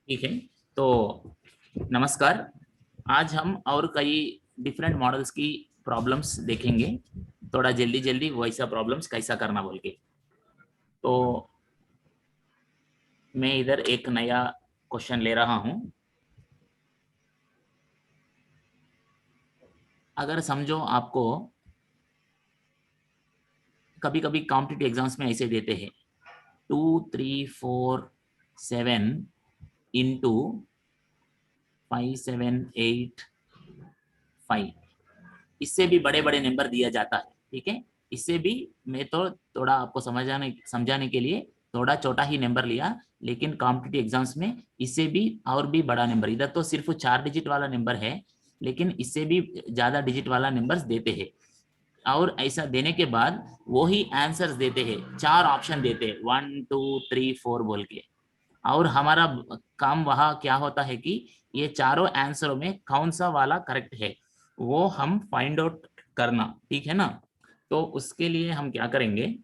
ठीक है। तो नमस्कार। आज हम और कई डिफरेंट मॉडल्स की प्रॉब्लम्स देखेंगे। थोड़ा जल्दी जल्दी वैसा प्रॉब्लम्स कैसा करना बोल के। तो मैं इधर एक नया क्वेश्चन ले रहा हूं। अगर समझो आपको कभी कभी कॉम्पिटिटिव एग्जाम्स में ऐसे देते हैं 2 3 4 7 इंटू 5 7 8 5। इससे भी बड़े बड़े नंबर दिया जाता है। ठीक है। इससे भी मैं तो थोड़ा आपको समझाने के लिए थोड़ा छोटा ही नंबर लिया, लेकिन कॉम्पिटिटिव एग्जाम्स में इससे भी और भी बड़ा नंबर, इधर तो सिर्फ 4 डिजिट वाला नंबर है, लेकिन इससे भी ज्यादा डिजिट वाला नंबर्स देते हैं। और ऐसा देने के बाद वो ही आंसर्स देते हैं, 4 ऑप्शन देते हैं 1 2 3 4 बोल के। और हमारा काम वहां क्या होता है कि ये चारों आंसरों में कौन सा वाला करेक्ट है वो हम फाइंड आउट करना। ठीक है ना। तो उसके लिए हम क्या करेंगे,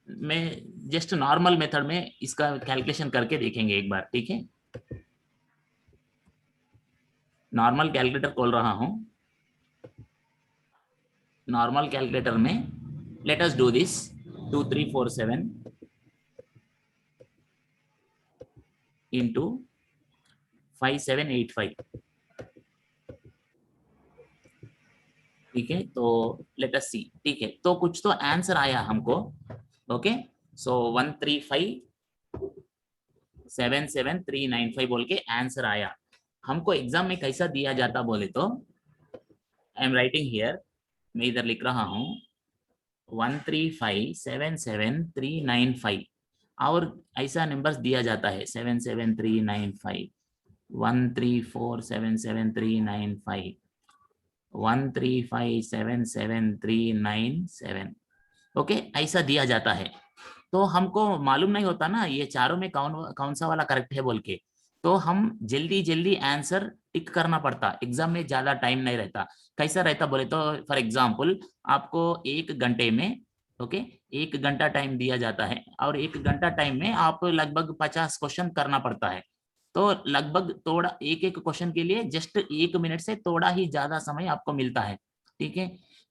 मैं जस्ट नॉर्मल मेथड में इसका कैलकुलेशन करके देखेंगे एक बार। ठीक है। नॉर्मल कैलकुलेटर खोल रहा हूं। नॉर्मल कैलकुलेटर में let us do this 2 3 4 7 into 5 7 8 5। ठीक है। तो लेट अस सी। ठीक है। तो कुछ तो आंसर आया हमको। ओके। सो 1 3 5 7 7 3 9 5 बोल के आंसर आया। हमको एग्जाम में कैसा दिया जाता बोले तो आई एम राइटिंग हियर, मैं इधर लिख रहा हूँ 1 3 5 7 7 3 9 5। और ऐसा नंबर्स दिया जाता है 7 7 3 9 5, 1 3 4 7 7 3 9 5, 1 3 5 7 7 3 9 7। ओके, ऐसा दिया जाता है। तो हमको मालूम नहीं होता ना ये चारों में कौन कौन सा वाला करेक्ट है बोल के। तो हम जल्दी जल्दी आंसर टिक करना पड़ता, एग्जाम में ज्यादा टाइम नहीं रहता। कैसा रहता बोले तो फॉर एग्जाम्पल आपको 1 घंटे में, ओके, 1 घंटा टाइम दिया जाता है और 1 घंटा टाइम में आप लगभग 50 क्वेश्चन करना पड़ता है। तो लगभग थोड़ा एक एक क्वेश्चन के लिए जस्ट 1 मिनट से थोड़ा ही ज्यादा समय आपको मिलता है। ठीक है।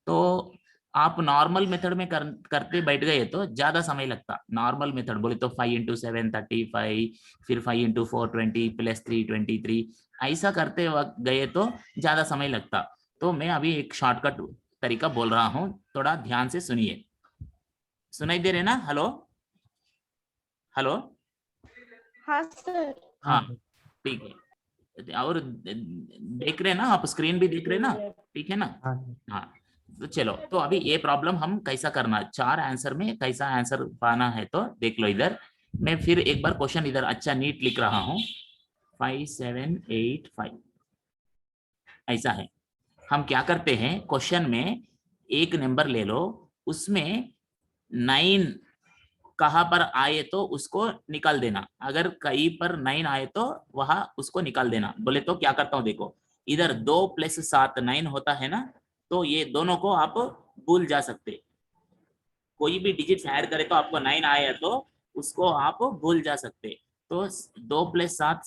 तो आप नॉर्मल मेथड में करते बैठ गए तो ज्यादा समय लगता। नॉर्मल मेथड बोले तो 5 × 7 35, फिर 5 × 4 20 + 3 23, ऐसा करते वक्त गए तो ज्यादा समय लगता। तो मैं अभी एक शॉर्टकट तरीका बोल रहा हूँ, थोड़ा ध्यान से सुनिए। सुनाई दे रहे ना? Hello hello. हाँ सर। हाँ ठीक है। और देख रहे हैं ना आप, स्क्रीन भी देख रहे हैं ना? ठीक है ना? हाँ। तो चलो, तो अभी ये प्रॉब्लम हम कैसा करना, 4 आंसर में कैसा आंसर पाना है तो देख लो इधर। मैं फिर एक बार क्वेश्चन इधर अच्छा नीट लिख रहा हूँ 5 7 8 5। ऐसा है। हम क्या करते हैं, क्वेश्चन में एक नंबर ले लो, उसमें 9 कहाँ पर आए तो उसको निकाल देना। अगर कहीं पर 9 आए तो वहां उसको निकाल देना। बोले तो क्या करता हूँ देखो, इधर 2 + 7 9 होता है ना, तो ये दोनों को आप भूल जा सकते। कोई भी डिजिट ऐड करे तो आपको 9 आया तो उसको आप भूल जा सकते। तो 2 + 7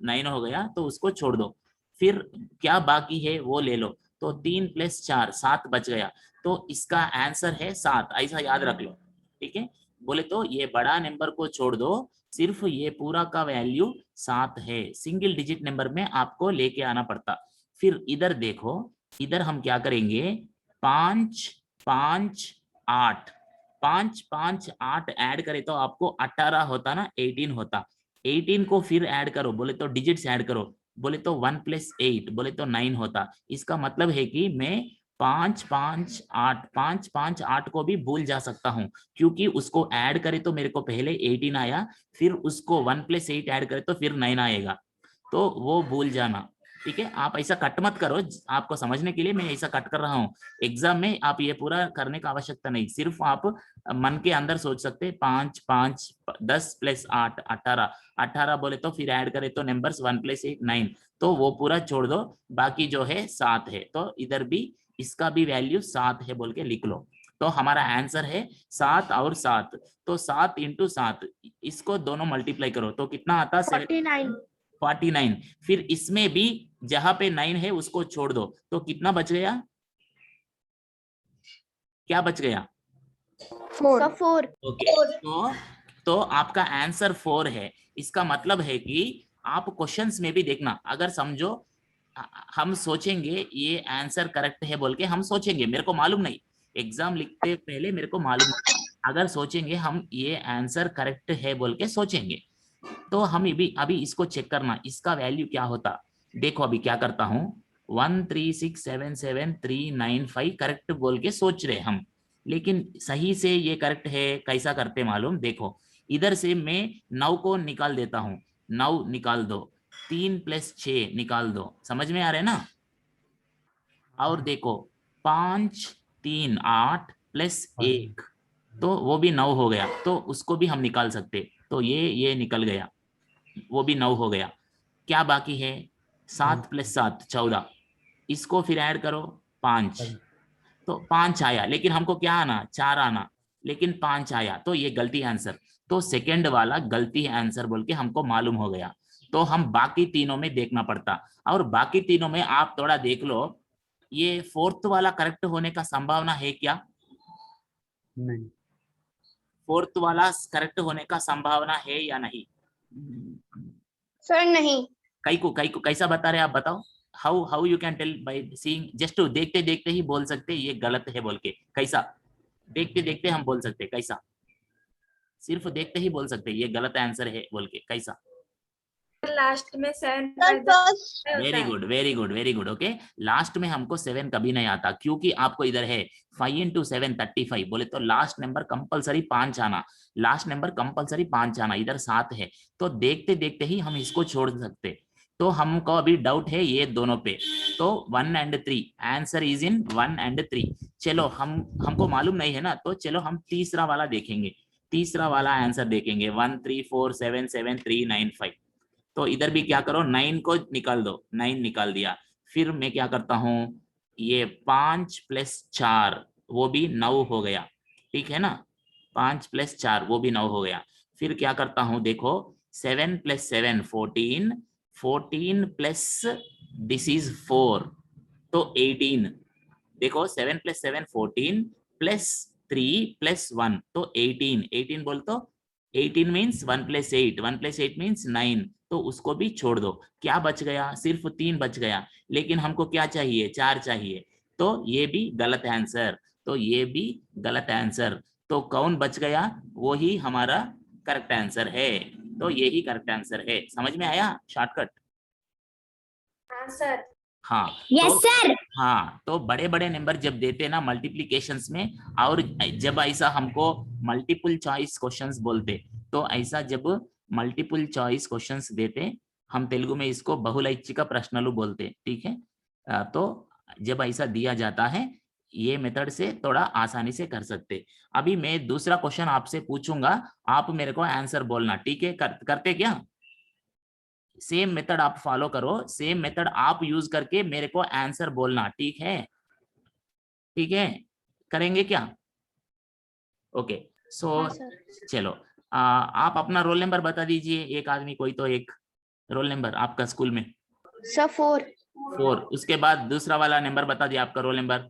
9 हो गया, तो उसको छोड़ दो। फिर क्या बाकी है वो ले लो। तो 3 + 4 7 बच गया। तो इसका आंसर है 7, ऐसा याद रख लो। ठीक है। बोले तो ये बड़ा नंबर को छोड़ दो, सिर्फ ये पूरा का वैल्यू 7 है। सिंगल डिजिट नंबर में आपको लेके आना पड़ता। फिर इधर देखो, इधर हम क्या करेंगे, 5 5 8, 5 5 8 ऐड करे तो आपको 18 होता ना, 18 होता। 18 को फिर ऐड करो, बोले तो डिजिट्स ऐड करो। बोले तो 1 + 8 बोले तो 9 होता। इसका मतलब है कि मैं 5 5 8 को भी भूल जा सकता हूँ, क्योंकि उसको ऐड करे तो मेरे को पहले 18 आया, फिर उसको 1 + 8 ऐड करे तो फिर 9 आएगा। तो वो भूल जाना। ठीक है। आप ऐसा कट मत करो, आपको समझने के लिए मैं ऐसा कट कर रहा हूँ। एग्जाम में आप ये पूरा करने का आवश्यकता नहीं, सिर्फ आप मन के अंदर सोच सकते 5 5 10 + 8 18। 18 बोले तो फिर ऐड करे तो नंबर्स 1 + 8 9, तो वो पूरा छोड़ दो। बाकी जो है 7 है, तो इधर भी इसका भी वैल्यू 7 है बोल के लिख लो। तो हमारा आंसर है 7 और 7। तो 7 × 7, इसको दोनों मल्टीप्लाई करो तो कितना आता है? 49। 49। फिर इसमें भी जहां पे 9 है उसको छोड़ दो, तो कितना बच गया? क्या बच गया? 4। ओके, तो आपका आंसर 4 है। इसका मतलब है कि आप क्वेश्चंस में भी देखना, अगर समझो हम सोचेंगे ये आंसर करेक्ट है बोल के, हम सोचेंगे, मेरे को मालूम नहीं, एग्जाम लिखते पहले मेरे को मालूम नहीं, अगर सोचेंगे हम ये आंसर करेक्ट है बोल के सोचेंगे, तो हम अभी इसको चेक करना इसका वैल्यू क्या होता। देखो अभी क्या करता हूँ, 13677 395 करेक्ट बोल के सोच रहे हम, लेकिन सही से ये करेक्ट है कैसा करते मालूम? देखो इधर से मैं 9 को निकाल देता हूँ, 9 निकाल दो, 3 + 6 निकाल दो, समझ में आ रहा है ना? और देखो 5 3 8 + 1, तो वो भी 9 हो गया, तो उसको भी हम निकाल सकते, तो ये निकल गया, वो भी 9 हो गया। क्या बाकी है? 7 + 7 14, इसको फिर ऐड करो 5, तो 5 आया, लेकिन हमको क्या आना? 4 आना, लेकिन 5 आया, तो ये गलती आंसर। तो सेकंड वाला गलती आंसर बोल के हमको मालूम हो गया, तो हम बाकी तीनों में देखना पड़ता, और बाकी तीनों में आप थोड़ा देख लो, ये फोर्थ वाला करेक्ट होने का संभावना है क्या? नहीं। फोर्थ वाला करेक्ट होने का संभावना है या नहीं? सर नहीं। कई को कैसा बता रहे आप बताओ? How how you can tell? By seeing, just देखते देखते ही बोल सकते ये गलत है बोल के, कैसा? देखते देखते हम बोल सकते कैसा? सिर्फ देखते ही बोल सकते ये गलत आंसर है बोल के, कैसा? लास्ट में 7 very good very good very good. Okay, last में हमको 7 कभी नहीं आता, क्योंकि आपको इधर है 5 × 7 35 बोले तो लास्ट नंबर कंपलसरी 5 आना, लास्ट नंबर कंपलसरी 5 आना, इधर 7 है, तो देखते देखते ही हम इसको छोड़ सकते। तो हमको अभी डाउट है ये दोनों पे, तो 1 और 3, आंसर इज इन 1 और 3। चलो हमको मालूम नहीं है ना, तो चलो हम तीसरा वाला देखेंगे, तीसरा वाला आंसर देखेंगे, 1 3 4 7 7 3 9 5। तो इधर भी क्या करो, 9 को निकाल दो, 9 निकाल दिया, फिर मैं क्या करता हूँ, ये 5 + 4 वो भी 9 हो गया, ठीक है ना? 5 + 4 वो भी 9 हो गया। फिर क्या करता हूँ, देखो 7 + 7 14, 14 प्लस दिस इज 4, तो 18। देखो 7 + 7 14 प्लस 3 + 1, तो 18, 18 बोल तो 18 मीन्स 1 + 8, 1 + 8 मीन्स 9, तो उसको भी छोड़ दो। क्या बच गया? सिर्फ 3 बच गया, लेकिन हमको क्या चाहिए? 4 चाहिए, तो ये भी गलत आंसर, तो ये भी गलत आंसर। तो कौन बच गया? वो ही हमारा करेक्ट आंसर है, तो ये ही करेक्ट आंसर है। समझ में आया शॉर्टकट? आंसर। हाँ यस सर। हाँ, तो बड़े बड़े नंबर जब देते ना मल्टीप्लिकेशंस में, और जब ऐसा हमको मल्टीपल चॉइस क्वेश्चंस बोलते, तो ऐसा जब मल्टीपल चॉइस क्वेश्चंस देते, हम तेलुगु में इसको बहुलैच्छिक प्रश्नलु बोलते, ठीक है? तो जब ऐसा दिया जाता है, ये मेथड से थोड़ा आसानी से कर सकते। अभी मैं दूसरा क्वेश्चन आपसे पूछूंगा, आप मेरे को आंसर बोलना, ठीक है? करते क्या? सेम मेथड आप फॉलो करो, सेम मेथड आप यूज करके मेरे को आंसर बोलना, ठीक है? ठीक है, करेंगे क्या? ओके, सो हाँ सर। चलो आप अपना रोल नंबर बता दीजिए, एक आदमी कोई तो एक रोल नंबर आपका स्कूल में। सर 4। 4, उसके बाद दूसरा वाला नंबर बता दिया आपका रोल नंबर।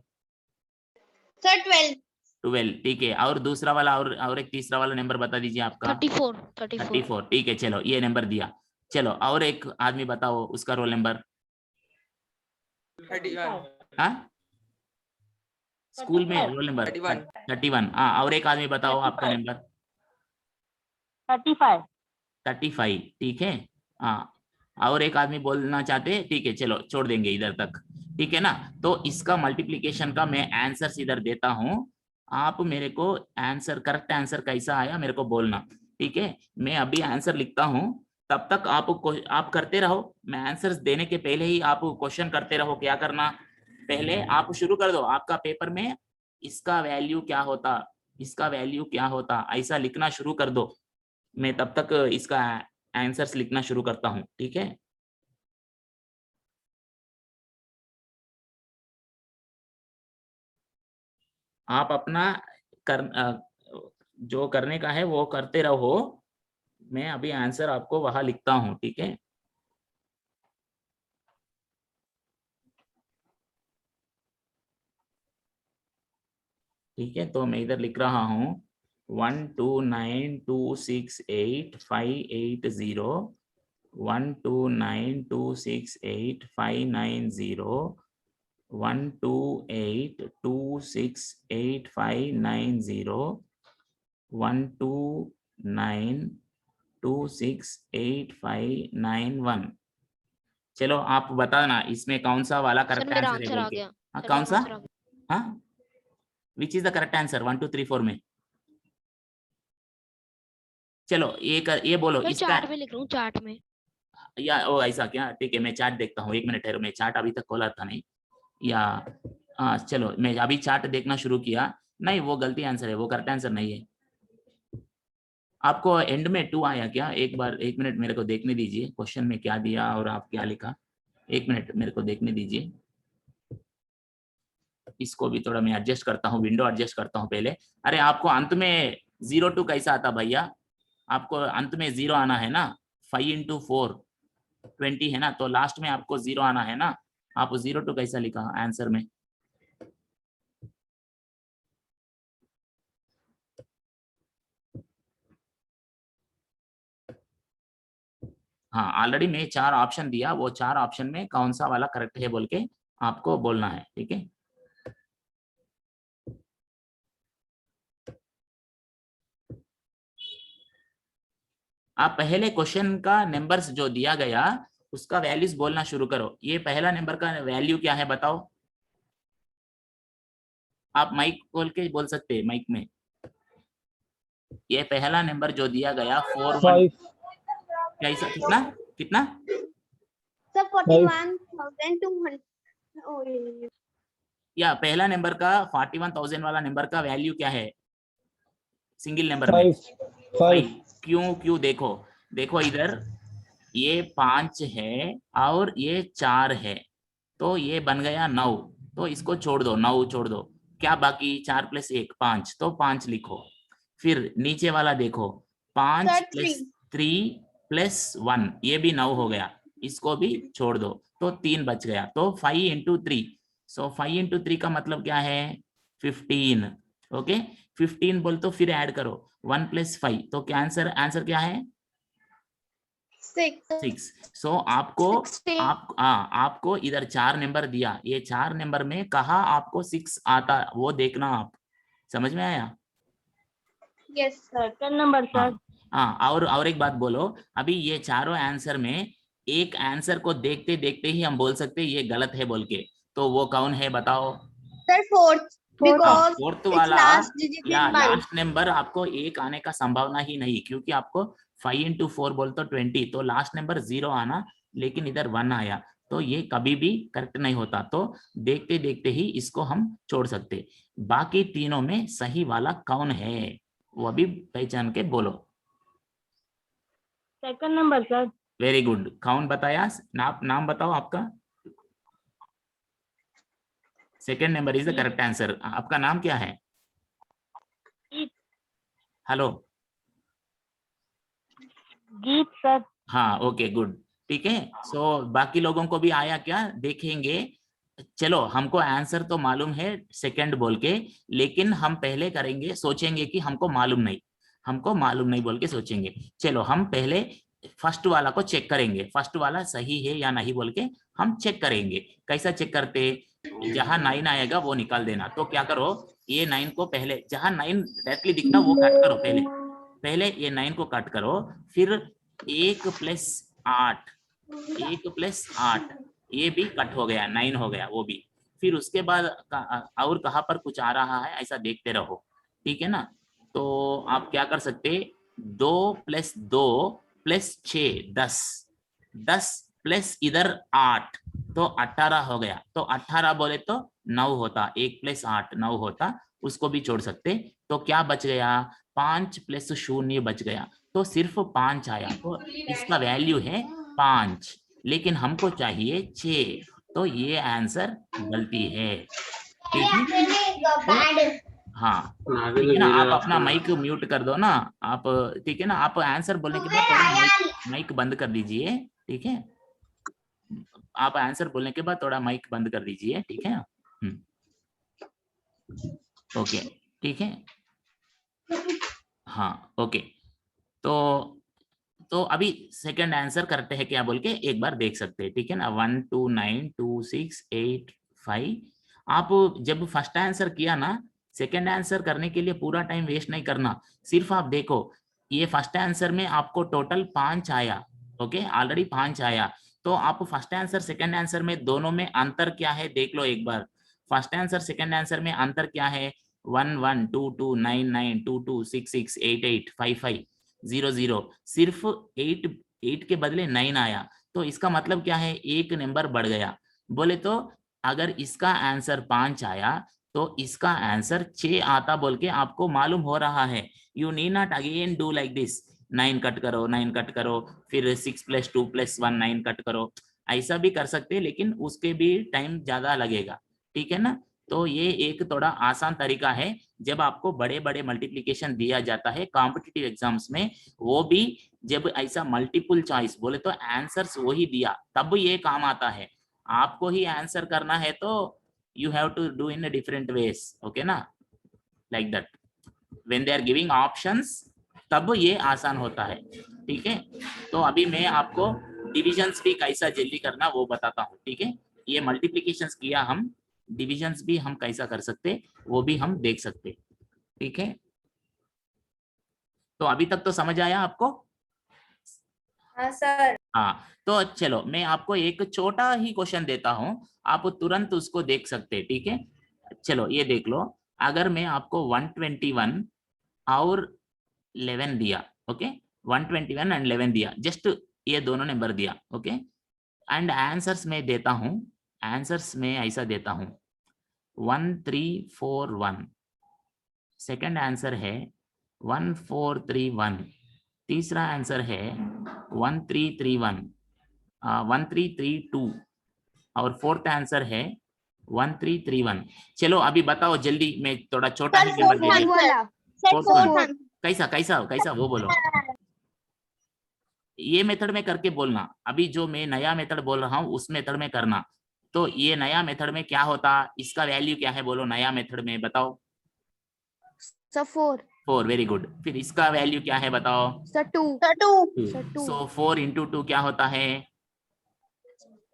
सर 12। 12, ठीक है, और दूसरा वाला और एक तीसरा वाला नंबर बता दीजिए आपका। 34, ठीक है, चलो ये नंबर दिया। चलो और एक आदमी बताओ उसका रोल नंबर। 31। हाँ, स्कूल में रोल नंबर 31। हाँ, और एक आदमी बताओ आपका नंबर। 35, ठीक है। हाँ, और एक आदमी बोलना चाहते हैं, ठीक है, चलो छोड़ देंगे इधर तक, ठीक है ना? तो इसका मल्टीप्लिकेशन का मैं आंसर इधर देता हूँ, आप मेरे को आंसर, करेक्ट आंसर कैसा आया मेरे को बोलना, ठीक है? मैं अभी आंसर लिखता हूँ, तब तक आप करते रहो, मैं आंसर्स देने के पहले ही आप क्वेश्चन करते रहो। क्या करना, पहले आप शुरू कर दो आपका पेपर में, इसका वैल्यू क्या होता, इसका वैल्यू क्या होता, ऐसा लिखना शुरू कर दो। मैं तब तक इसका आंसर्स लिखना शुरू करता हूं, ठीक है? आप अपना जो करने का है वो करते रहो, मैं अभी आंसर आपको वहां लिखता हूं, ठीक है? ठीक है, तो मैं इधर लिख रहा हूँ 129268580, 129268590, 128268590, 129268591। चलो आप बताना इसमें कौन सा वाला सर करेक्ट मेरा आंसर है आंसर बोल आ के। गया। हाँ सर कौन मेरा सा? आंसर आ गया। हाँ, which is the correct answer 1 2 3 4 में? चलो ये बोलो मैं इसका। चार्ट में लिख रहा हूँ, चार्ट में। या ओ ऐसा क्या? ठीक है, मैं चार्ट देखता हूँ, 1 मिनट ठहरो, मैं चार्ट अभी तक खोला था नहीं। या हाँ चलो, मैं अभी चार्ट देखना शुरू किया। नहीं, वो गलती आंसर है, वो करेक्ट आंसर नहीं है। आपको एंड में 2 आया क्या? एक बार 1 मिनट मेरे को देखने दीजिए, क्वेश्चन में क्या दिया और आप क्या लिखा। 1 मिनट मेरे को देखने दीजिए। इसको भी थोड़ा मैं एडजस्ट करता हूँ, विंडो एडजस्ट करता हूँ पहले। अरे आपको अंत में 0 कैसा आता भैया? आपको अंत में 0 आना है ना। 5 into 4 20 है ना, तो लास्ट में आपको 0 आना है ना। आप 0 कैसा लिखा आंसर में? हाँ, ऑलरेडी मैं 4 ऑप्शन दिया, वो 4 ऑप्शन में कौन सा वाला करेक्ट है बोल के आपको बोलना है, ठीक है। आप पहले क्वेश्चन का नंबर्स जो दिया गया उसका वैल्यूज बोलना शुरू करो। ये पहला नंबर का वैल्यू क्या है बताओ। आप माइक खोल के बोल सकते हैं, माइक में। ये पहला नंबर जो दिया गया 41 कैसा, कितना कितना? सर 41,200। या पहला नंबर का 41,000 वाला नंबर का वैल्यू क्या है सिंगल नंबर में? 5। क्यों क्यों? देखो देखो इधर, ये 5 है और ये 4 है, तो ये बन गया 9। तो इसको छोड़ दो, 9 छोड़ दो, क्या बाकी? 4 + 1 5, तो 5 लिखो। फिर नीचे वाला देखो, 5 सर + 3 + 1, ये भी 9 हो गया, इसको भी छोड़ दो, तो 3 बच गया। तो 5 into 3, सो 5 into 3 का मतलब क्या है? 15। ओके, 15 बोल तो फिर ऐड करो 1 + 5, तो क्या आंसर क्या है? 6। सो आपको इधर 4 नंबर दिया, ये 4 नंबर में कहा आपको 6 आता, वो देखना आप। समझ में आया? Yes sir. Second number sir. हाँ, और एक बात बोलो, अभी ये चारों आंसर में एक आंसर को देखते देखते ही हम बोल सकते हैं ये गलत है बोल के, तो वो कौन है बताओ? Sir fourth, because fourth it's वाला लास्ट डिजिट या इन 5। लास्ट नंबर आपको 1 आने का संभावना ही नहीं, क्योंकि आपको 5 into 4 बोल तो 20, तो लास्ट नंबर 0 आना, लेकिन इधर 1 आया, तो ये कभी भी करेक्ट नहीं होता। तो देखते देखते ही इसको हम छोड़ सकते। बाकी तीनों में सही वाला कौन है वो अभी पहचान के बोलो। Second number sir. Very good, कौन बताया? नाम बताओ आपका। Second number is the correct answer. आपका नाम क्या है? हेलो, गीत सर। हाँ ओके गुड, ठीक है। सो बाकी लोगों को भी आया क्या देखेंगे। चलो, हमको आंसर तो मालूम है सेकंड बोल के, लेकिन हम पहले करेंगे, सोचेंगे कि हमको मालूम नहीं बोल के सोचेंगे। चलो हम पहले फर्स्ट वाला को चेक करेंगे, फर्स्ट वाला सही है या नहीं बोल के हम चेक करेंगे। कैसा चेक करते? जहां 9 आएगा वो निकाल देना। तो क्या करो, ये 9 को पहले, जहां 9 डायरेक्टली दिखता वो काट करो, पहले ये 9 को काट करो, फिर 1 + 8, 1 + 8, ये भी कट हो गया, 9 हो गया वो भी। फिर उसके बाद और कहाँ पर कुछ आ रहा है ऐसा देखते रहो, ठीक है ना। तो आप क्या कर सकते, 2 + 2 + 6 10, 10 प्लस इधर 8, तो 18 हो गया। तो 18 बोले तो 9 होता, 1 + 8 9 होता, उसको भी छोड़ सकते। तो क्या बच गया? 5 + 0 बच गया, तो सिर्फ 5 आया, तो इसका वैल्यू है 5, लेकिन हमको चाहिए 6, तो ये आंसर गलती है, ठीक है। तो हाँ ठीक है ना, आप अपना माइक म्यूट कर दो ना आप, ठीक है ना। आप आंसर बोलने के बाद थोड़ा माइक बंद कर दीजिए, ठीक है। आप आंसर बोलने के बाद थोड़ा माइक बंद कर दीजिए, ठीक है। ओके, ठीक है, हाँ ओके। तो अभी सेकंड आंसर करते हैं क्या बोल के एक बार देख सकते हैं, ठीक है ना। 1 2 9 2 6 8 5। आप जब फर्स्ट आंसर किया ना, सेकंड आंसर करने के लिए पूरा टाइम वेस्ट नहीं करना। सिर्फ आप देखो, ये फर्स्ट आंसर में आपको टोटल 5 आया, ओके, ऑलरेडी 5 आया। तो आप फर्स्ट आंसर सेकंड आंसर में दोनों में अंतर क्या है देख लो एक बार। फर्स्ट आंसर सेकंड आंसर में अंतर क्या है? 1 1 2 2 9 9 2 2 6 6 8 8 5 5 0 0। सिर्फ 8 के बदले 9 आया, तो इसका मतलब क्या है? एक नंबर बढ़ गया। बोले तो अगर इसका आंसर 5 आया तो इसका आंसर 6 आता बोल के आपको मालूम हो रहा है। You need not again do like this, 9 cut करो 9 कट करो, फिर 6 + 2 + 1 9 कट करो। ऐसा भी कर सकते हैं, लेकिन उसके भी टाइम ज्यादा लगेगा, ठीक है ना। तो ये एक थोड़ा आसान तरीका है। जब आपको बड़े बड़े मल्टीप्लिकेशन दिया जाता है कॉम्पिटिटिव एग्जाम्स में, वो भी जब ऐसा मल्टीपल चॉइस बोले तो आंसर्स वही दिया, तब ये काम आता है। आपको ही आंसर करना है तो you have to do in different ways, okay ना, like that. When they are giving options तब ये आसान होता है, ठीक है। तो अभी मैं आपको डिविजन्स भी कैसा जल्दी करना वो बताता हूँ, ठीक है। ये मल्टीप्लिकेशंस किया, हम डिविजन्स भी हम कैसा कर सकते वो भी हम देख सकते, ठीक है। तो अभी तक तो समझ आया आपको? हाँ सर। हाँ, तो चलो मैं आपको एक छोटा ही क्वेश्चन देता हूँ, आप तुरंत उसको देख सकते हैं, ठीक है। चलो ये देख लो, अगर मैं आपको 121 और 11 दिया, ओके, 121 एंड 11 दिया, जस्ट ये दोनों नंबर दिया, ओके, एंड आंसर्स में देता हूँ, आंसर्स में ऐसा देता हूँ 1341, सेकंड आंसर है 1431, तीसरा आंसर है 1331, 1332 और फोर्थ आंसर है 1331। चलो अभी बताओ जल्दी, मैं थोड़ा छोटा ही नंबर दे फोर्थ रहा हूँ। Sir, Fourth fourth one। Answer. कैसा कैसा कैसा वो बोलो, ये मेथड में करके बोलना। अभी जो मैं नया मेथड बोल रहा हूँ उस मेथड में करना। तो ये नया मेथड में क्या होता, इसका वैल्यू क्या है बोलो, नया मेथड में बताओ। Sir 4 4, very good. फिर इसका वैल्यू क्या है बताओ? सर 2 सर 2 सर 2 सो 4 × 2 क्या होता है?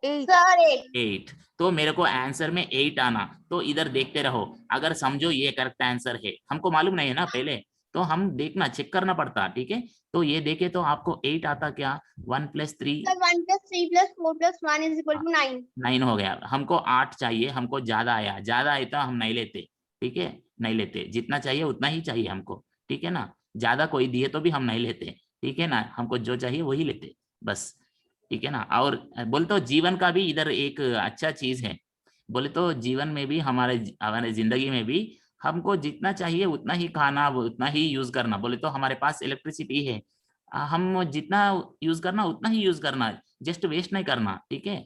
8 सर 8 8। तो मेरे को आंसर में 8 आना, तो इधर देखते रहो। अगर समझो ये करेक्ट आंसर है, हमको मालूम नहीं है ना पहले, तो हम देखना चेक करना पड़ता, ठीक है। तो ये देखे तो आपको 8 आता क्या? 1 + 3 सर 1 + 3 + 4 + 1 = 9। 9 हो गया। हमको 8 चाहिए, हमको ज्यादा आया, ज्यादा आया तो हम नहीं लेते, ठीक है, नहीं लेते। जितना चाहिए उतना ही चाहिए हमको, ठीक है ना। ज्यादा कोई दिए तो भी हम नहीं लेते, ठीक है ना, हमको जो चाहिए वही लेते बस, ठीक है ना। और बोले तो जीवन का भी इधर एक अच्छा चीज है, बोले तो जीवन में भी हमारे हमारे जिंदगी में भी हमको जितना चाहिए उतना ही खाना, उतना ही यूज करना। बोले तो हमारे पास इलेक्ट्रिसिटी है, हम जितना यूज करना उतना ही यूज करना, जस्ट वेस्ट नहीं करना, ठीक है,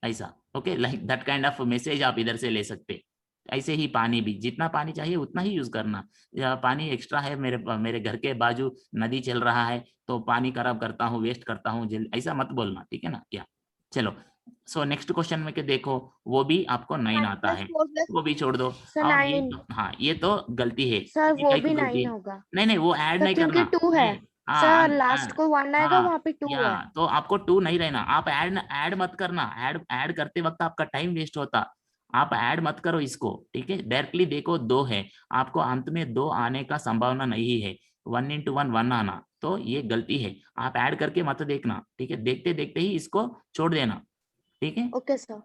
ऐसा। Okay, like that kind of message आप इधर से ले सकते। ऐसे ही पानी भी जितना पानी चाहिए उतना ही यूज करना। या पानी एक्स्ट्रा है, मेरे घर के बाजू नदी चल रहा है तो पानी खराब करता हूँ, वेस्ट करता हूँ, ऐसा मत बोलना, ठीक है ना। या चलो, सो नेक्स्ट क्वेश्चन में के देखो, वो भी आपको 9 आता है, 4 + वो भी छोड़ दो। सर और ये 9 तो, हाँ ये तो गलती है, सर ये वो क्या भी की गलती 9 है? होगा नहीं नहीं, वो ऐड सर, नहीं क्योंकि करना। 2 है नहीं, हाँ सर, लास्ट को 1 आएगा, हाँ, वहां पे 2 या है। तो आपको 2 नहीं रहना, आप ऐड मत करना। ऐड करते वक्त आपका टाइम वेस्ट होता, आप ऐड मत करो इसको, ठीक है। डायरेक्टली देखो 2 है, आपको अंत में 2 आने का संभावना नहीं है, 1 × 1 1 आना, तो ये गलती है। आप ऐड करके मत देखना, ठीक है, देखते देखते ही इसको छोड़ देना, ठीक है, ओके सर।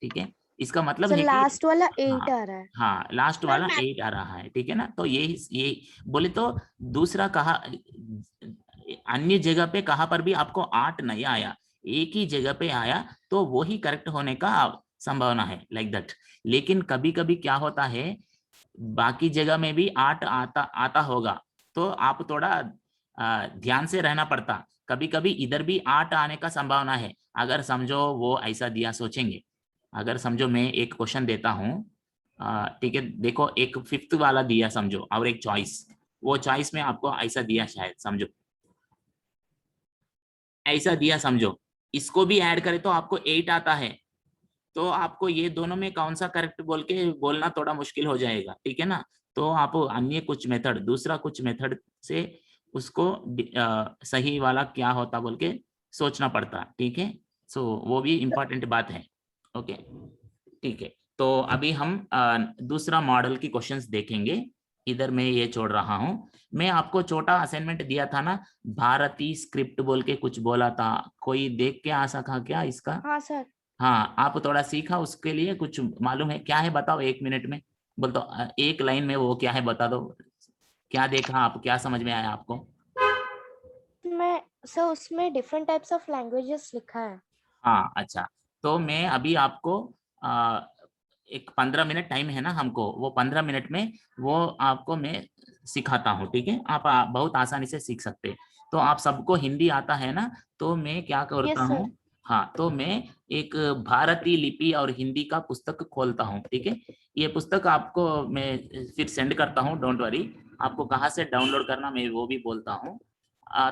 ठीक है। इसका मतलब सर है कि लास्ट वाला हाँ 8 आ रहा है। हाँ, लास्ट वाला 8 आ रहा है, ठीक है ना। तो ये बोले तो दूसरा कहा, अन्य जगह पे कहाँ पर भी आपको 8 नहीं आया, एक ही जगह पे आया, तो वो ही करेक्ट होने का संभावना है, लाइक दैट। लेकिन कभी कभी क्या होता है, बाकी जगह में भी 8 आता होगा, तो आप थोड़ा ध्यान से रहना पड़ता। कभी कभी इधर भी 8 आने का संभावना है, अगर समझो वो ऐसा दिया, सोचेंगे। अगर समझो मैं एक क्वेश्चन देता हूँ, ठीक है, देखो एक 5th वाला दिया समझो, और एक चॉइस, वो चॉइस में आपको ऐसा दिया, शायद समझो ऐसा दिया समझो, इसको भी ऐड करें तो आपको 8 आता है। तो आपको ये दोनों में कौन सा करेक्ट बोल के बोलना थोड़ा मुश्किल हो जाएगा, ठीक है ना। तो आप अन्य कुछ मेथड, दूसरा कुछ मेथड से उसको सही वाला क्या होता बोल के सोचना पड़ता, ठीक है। सो वो भी इम्पोर्टेंट बात है। ओके, ठीक है। तो अभी हम दूसरा मॉडल की क्वेश्चंस देखेंगे। इधर मैं ये छोड़ रहा हूँ। मैं आपको छोटा असाइनमेंट दिया था ना, भारतीय स्क्रिप्ट बोल के कुछ बोला था, कोई देख के आ सका क्या इसका? हाँ सर। हाँ, आप थोड़ा सीखा, उसके लिए कुछ मालूम है क्या है बताओ, 1 मिनट में बोल दो, एक लाइन में वो क्या है बता दो। क्या देखा आप, क्या समझ में आया आपको? मैं सर उसमें डिफरेंट टाइप्स ऑफ लैंग्वेजेस लिखा है। हाँ अच्छा, तो मैं अभी आपको एक 15 मिनट टाइम है ना हमको, वो 15 मिनट में वो आपको मैं सिखाता हूँ, ठीक है। आप बहुत आसानी से सीख सकते हैं। तो आप सबको हिंदी आता है ना, तो मैं क्या करता यस सर। हूँ, हाँ, तो मैं एक भारतीय लिपि और हिंदी का पुस्तक खोलता हूँ, ठीक है। ये पुस्तक आपको मैं फिर सेंड करता हूँ, डोंट वरी। आपको कहाँ से डाउनलोड करना मैं वो भी बोलता हूँ।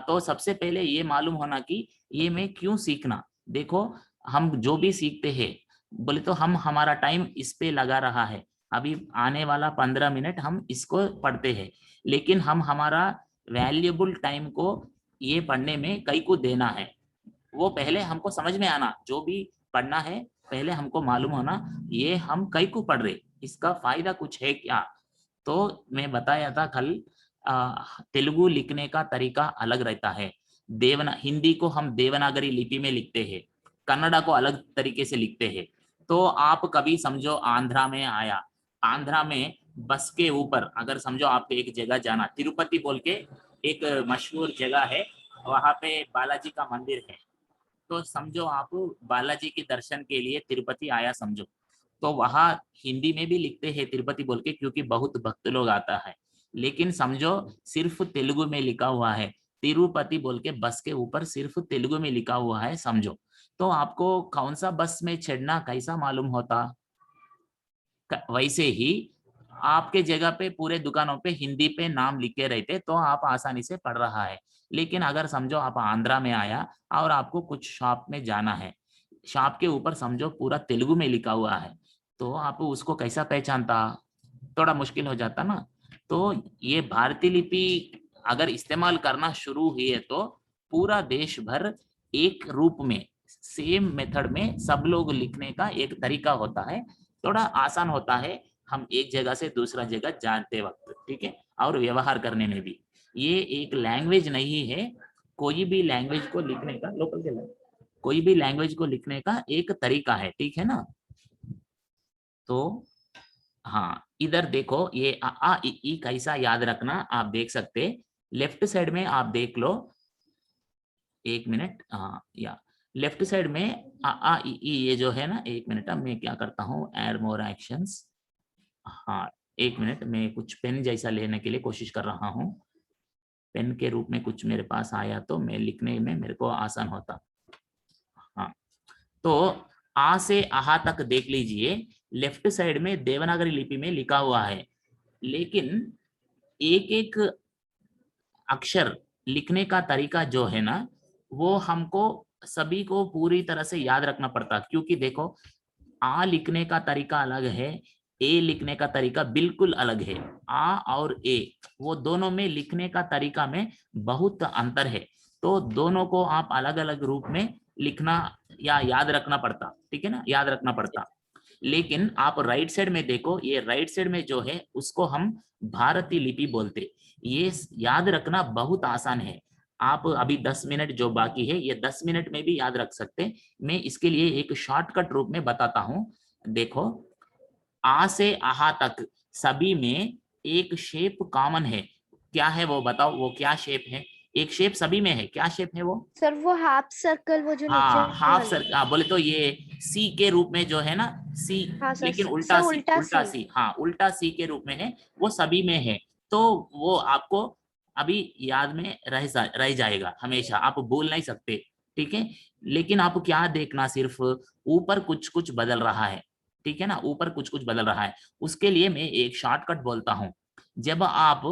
तो सबसे पहले ये मालूम होना कि ये मैं क्यों सीखना। देखो, हम जो भी सीखते हैं बोले तो हम हमारा टाइम इस पे लगा रहा है, अभी आने वाला 15 मिनट हम इसको पढ़ते हैं, लेकिन हम हमारा वैल्यूएबल टाइम को ये पढ़ने में कई को देना है। वो पहले हमको समझ में आना, जो भी पढ़ना है पहले हमको मालूम होना ये हम कई को पढ़ रहे, इसका फायदा कुछ है क्या। तो मैं बताया था कल, तेलुगु लिखने का तरीका अलग रहता है। हिंदी को हम देवनागरी लिपि में लिखते हैं, कन्नड़ा को अलग तरीके से लिखते हैं। तो आप कभी समझो आंध्रा में आया, आंध्रा में बस के ऊपर अगर समझो आपको एक जगह जाना, तिरुपति बोल के एक मशहूर जगह है, वहां पे बालाजी का मंदिर है। तो समझो आप बालाजी के दर्शन के लिए तिरुपति आया समझो, तो वहां हिंदी में भी लिखते हैं तिरुपति बोल के, क्योंकि बहुत भक्त लोग आता है। लेकिन समझो सिर्फ तेलुगु में लिखा हुआ है तिरुपति बोल के, बस के ऊपर सिर्फ तेलुगु में लिखा हुआ है समझो, तो आपको कौन सा बस में चढ़ना कैसा मालूम होता। वैसे ही आपके जगह पे पूरे दुकानों पे हिंदी पे नाम लिखे रहते तो आप आसानी से पढ़ रहा है। लेकिन अगर समझो आप आंध्रा में आया और आपको कुछ शॉप में जाना है, शॉप के ऊपर समझो पूरा तेलुगु में लिखा हुआ है, तो आप उसको कैसा पहचानता, थोड़ा मुश्किल हो जाता ना। तो ये भारतीय लिपि अगर इस्तेमाल करना शुरू हुई तो पूरा देश भर एक रूप में सेम मेथड में सब लोग लिखने का एक तरीका होता है, थोड़ा आसान होता है हम एक जगह से दूसरा जगह जानते वक्त, ठीक है। और व्यवहार करने में भी ये एक लैंग्वेज नहीं है, कोई भी लैंग्वेज को लिखने का लोकल के कोई भी लैंग्वेज को लिखने का एक तरीका है, ठीक है ना। तो हाँ, इधर देखो ये आ इ ई कैसा याद रखना आप देख सकते, लेफ्ट साइड में आप देख लो, 1 मिनट, हाँ या लेफ्ट साइड में आ इ ई ये जो है ना, 1 मिनट, अब मैं क्या करता हूँ, एड मोर एक्शंस। हाँ, 1 मिनट, मैं कुछ पेन जैसा लेने के लिए कोशिश कर रहा हूँ, पेन के रूप में कुछ मेरे पास आया तो मैं लिखने में मेरे को आसान होता। हाँ, तो आ से आहा तक देख लीजिए, लेफ्ट साइड में देवनागरी लिपि में लिखा हुआ है, लेकिन एक एक अक्षर लिखने का तरीका जो है ना, वो हमको सभी को पूरी तरह से याद रखना पड़ता, क्योंकि देखो आ लिखने का तरीका अलग है, ए लिखने का तरीका बिल्कुल अलग है। आ और ए वो दोनों में लिखने का तरीका में बहुत अंतर है, तो दोनों को आप अलग अलग रूप में लिखना या याद रखना पड़ता, ठीक है ना, याद रखना पड़ता। लेकिन आप राइट साइड में देखो, ये राइट साइड में जो है उसको हम भारतीय लिपि बोलते, ये याद रखना बहुत आसान है। आप अभी 10 मिनट जो बाकी है ये 10 मिनट में भी याद रख सकते। मैं इसके लिए एक शॉर्टकट रूप में बताता हूँ। देखो, आ से आहा तक सभी में एक शेप कॉमन है, क्या है वो बताओ, वो क्या शेप है, एक शेप सभी में है, क्या शेप है वो? सर वो हाफ सर्कल, वो जो नीचे हाँ, हाफ वाली। सर्कल, हाँ बोले तो ये सी के रूप में जो है ना, सी, हाँ सर, लेकिन सर उल्टा सी, उल्टा उल्टा सी। सी, हाँ उल्टा सी के रूप में है, वो सभी में है। तो वो आपको अभी याद में रह जाएगा हमेशा, आप भूल नहीं सकते, ठीक है। लेकिन आप क्या देखना, सिर्फ ऊपर कुछ कुछ बदल रहा है, ठीक है ना, ऊपर कुछ कुछ बदल रहा है। उसके लिए मैं एक शॉर्टकट बोलता हूँ, जब आप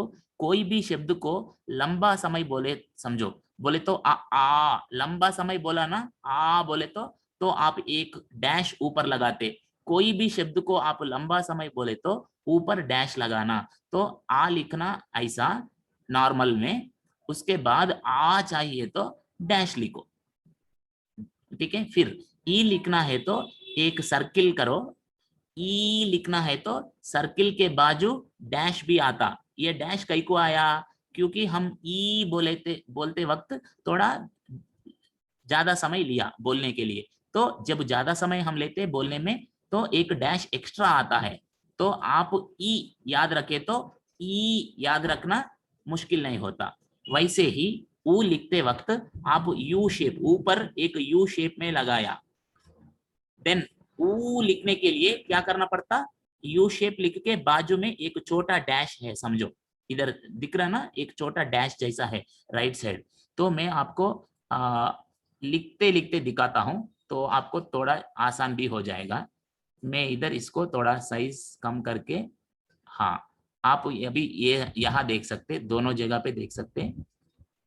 कोई भी शब्द को लंबा समय बोले समझो, बोले तो आ लंबा समय बोला ना, आ बोले तो आप एक डैश ऊपर लगाते, कोई भी शब्द को आप लंबा समय बोले तो ऊपर डैश लगाना, तो आ लिखना ऐसा नॉर्मल में, उसके बाद आ चाहिए तो डैश लिखो, ठीक है। फिर ई लिखना है तो एक सर्किल करो, ई लिखना है तो सर्किल के बाजू डैश भी आता। ये डैश कई को आया, क्योंकि हम ई बोलते वक्त थोड़ा ज्यादा समय लिया बोलने के लिए, तो जब ज्यादा समय हम लेते हैं बोलने में तो एक डैश एक्स्ट्रा आता है। तो आप ई याद रखे तो ई याद रखना मुश्किल नहीं होता। वैसे ही ऊ लिखते वक्त आप यू शेप, ऊपर एक यू शेप में लगाया, देन ऊ लिखने के लिए क्या करना पड़ता, यू शेप लिख के बाजू में एक छोटा डैश है, समझो इधर दिख रहा ना, एक छोटा डैश जैसा है राइट साइड। तो मैं आपको लिखते लिखते दिखाता हूं, तो आपको थोड़ा आसान भी हो जाएगा। मैं इधर इसको थोड़ा साइज कम करके, हाँ आप अभी ये यहाँ देख सकते, दोनों जगह पे देख सकते,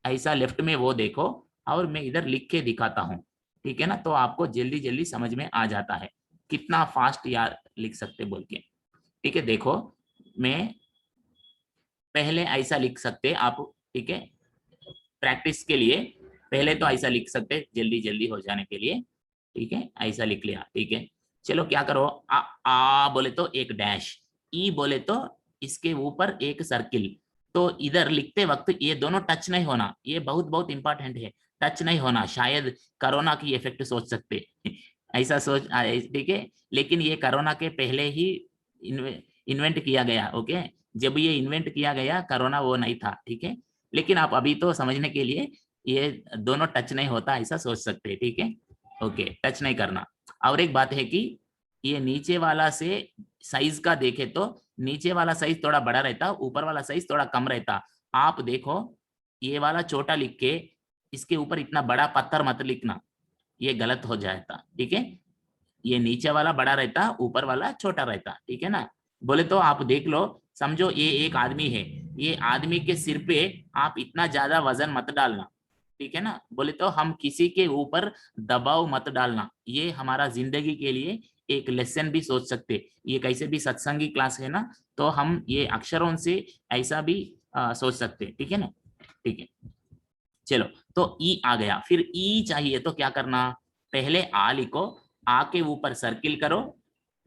ऐसा लेफ्ट में वो देखो, और मैं इधर लिख के दिखाता हूँ, ठीक है ना। तो आपको जल्दी जल्दी समझ में आ जाता है कितना फास्ट यार लिख सकते बोल के, ठीक है। देखो मैं पहले ऐसा लिख सकते आप, ठीक है, प्रैक्टिस के लिए पहले तो ऐसा लिख सकते जल्दी जल्दी हो जाने के लिए, ठीक है, ऐसा लिख लिया, ठीक है। चलो क्या करो, आ बोले तो एक डैश, ई बोले तो इसके ऊपर एक सर्किल। तो इधर लिखते वक्त ये दोनों टच नहीं होना, ये बहुत बहुत इंपॉर्टेंट है, टच नहीं होना। शायद कोरोना की इफेक्ट सोच सकते ऐसा सोच, ठीक है। लेकिन ये कोरोना के पहले ही इन्वेंट किया गया, ओके। जब ये इन्वेंट किया गया कोरोना वो नहीं था, ठीक है। लेकिन आप अभी तो समझने के लिए ये दोनों टच नहीं होता ऐसा सोच सकते हैं, ठीक है, ओके, टच नहीं करना। और एक बात है कि ये नीचे वाला से साइज का देखे तो नीचे वाला साइज थोड़ा बड़ा रहता, ऊपर वाला साइज थोड़ा कम रहता। आप देखो ये वाला छोटा लिख के इसके ऊपर इतना बड़ा पत्थर मत लिखना, ये गलत हो जाता, ठीक है। ये नीचे वाला बड़ा रहता, ऊपर वाला छोटा रहता, ठीक है ना। बोले तो आप देख लो, समझो ये एक आदमी है, ये आदमी के सिर पे आप इतना ज्यादा वजन मत डालना, ठीक है ना। बोले तो हम किसी के ऊपर दबाव मत डालना, ये हमारा जिंदगी के लिए एक लेसन भी सोच सकते। ये कैसे भी सत्संगी क्लास है ना, तो हम ये अक्षरों से ऐसा भी सोच सकते, ठीक है ना, ठीक है। चलो तो ई आ गया, फिर ई चाहिए तो क्या करना, पहले आ लिखो, आ के ऊपर सर्किल करो,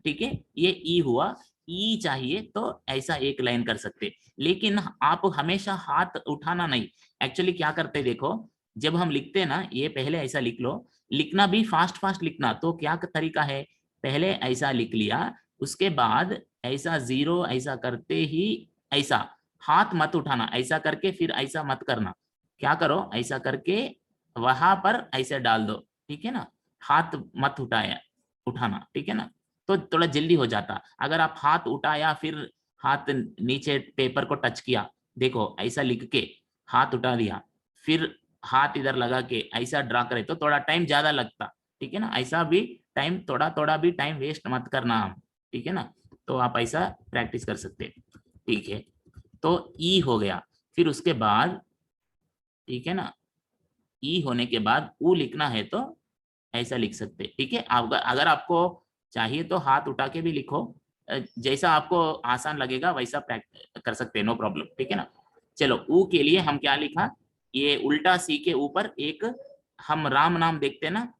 ठीक है, ये ई हुआ। ई चाहिए तो ऐसा एक लाइन कर सकते, लेकिन आप हमेशा हाथ उठाना नहीं। एक्चुअली क्या करते देखो, जब हम लिखते हैं ना, ये पहले ऐसा लिख लो, लिखना भी फास्ट फास्ट लिखना। तो क्या तरीका है, पहले ऐसा लिख लिया, उसके बाद ऐसा जीरो ऐसा करते ही ऐसा, हाथ मत उठाना, ऐसा करके फिर ऐसा मत करना। क्या करो, ऐसा करके वहां पर ऐसे डाल दो, ठीक है ना, हाथ मत उठाना, ठीक है ना। तो थोड़ा जल्दी हो जाता। अगर आप हाथ उठाया फिर हाथ नीचे पेपर को टच किया, देखो ऐसा लिख के हाथ उठा दिया, फिर हाथ इधर लगा के ऐसा ड्रा करे तो थोड़ा टाइम ज्यादा लगता, ठीक है ना। ऐसा भी टाइम, थोड़ा थोड़ा भी टाइम वेस्ट मत करना हम, ठीक है ना। तो आप ऐसा प्रैक्टिस कर सकते हैं, ठीक है। तो ई हो गया, फिर उसके बाद, ठीक है ना, ई होने के बाद ऊ लिखना है तो ऐसा लिख सकते, ठीक है। अगर आपको चाहिए तो हाथ उठा के भी लिखो, जैसा आपको आसान लगेगा वैसा प्रैक्टिस कर सकते हैं, नो प्रॉब्लम, ठीक है ना। चलो ऊ के लिए हम क्या लिखा, ये उल्टा सी के ऊपर एक, हम राम नाम देखते ना,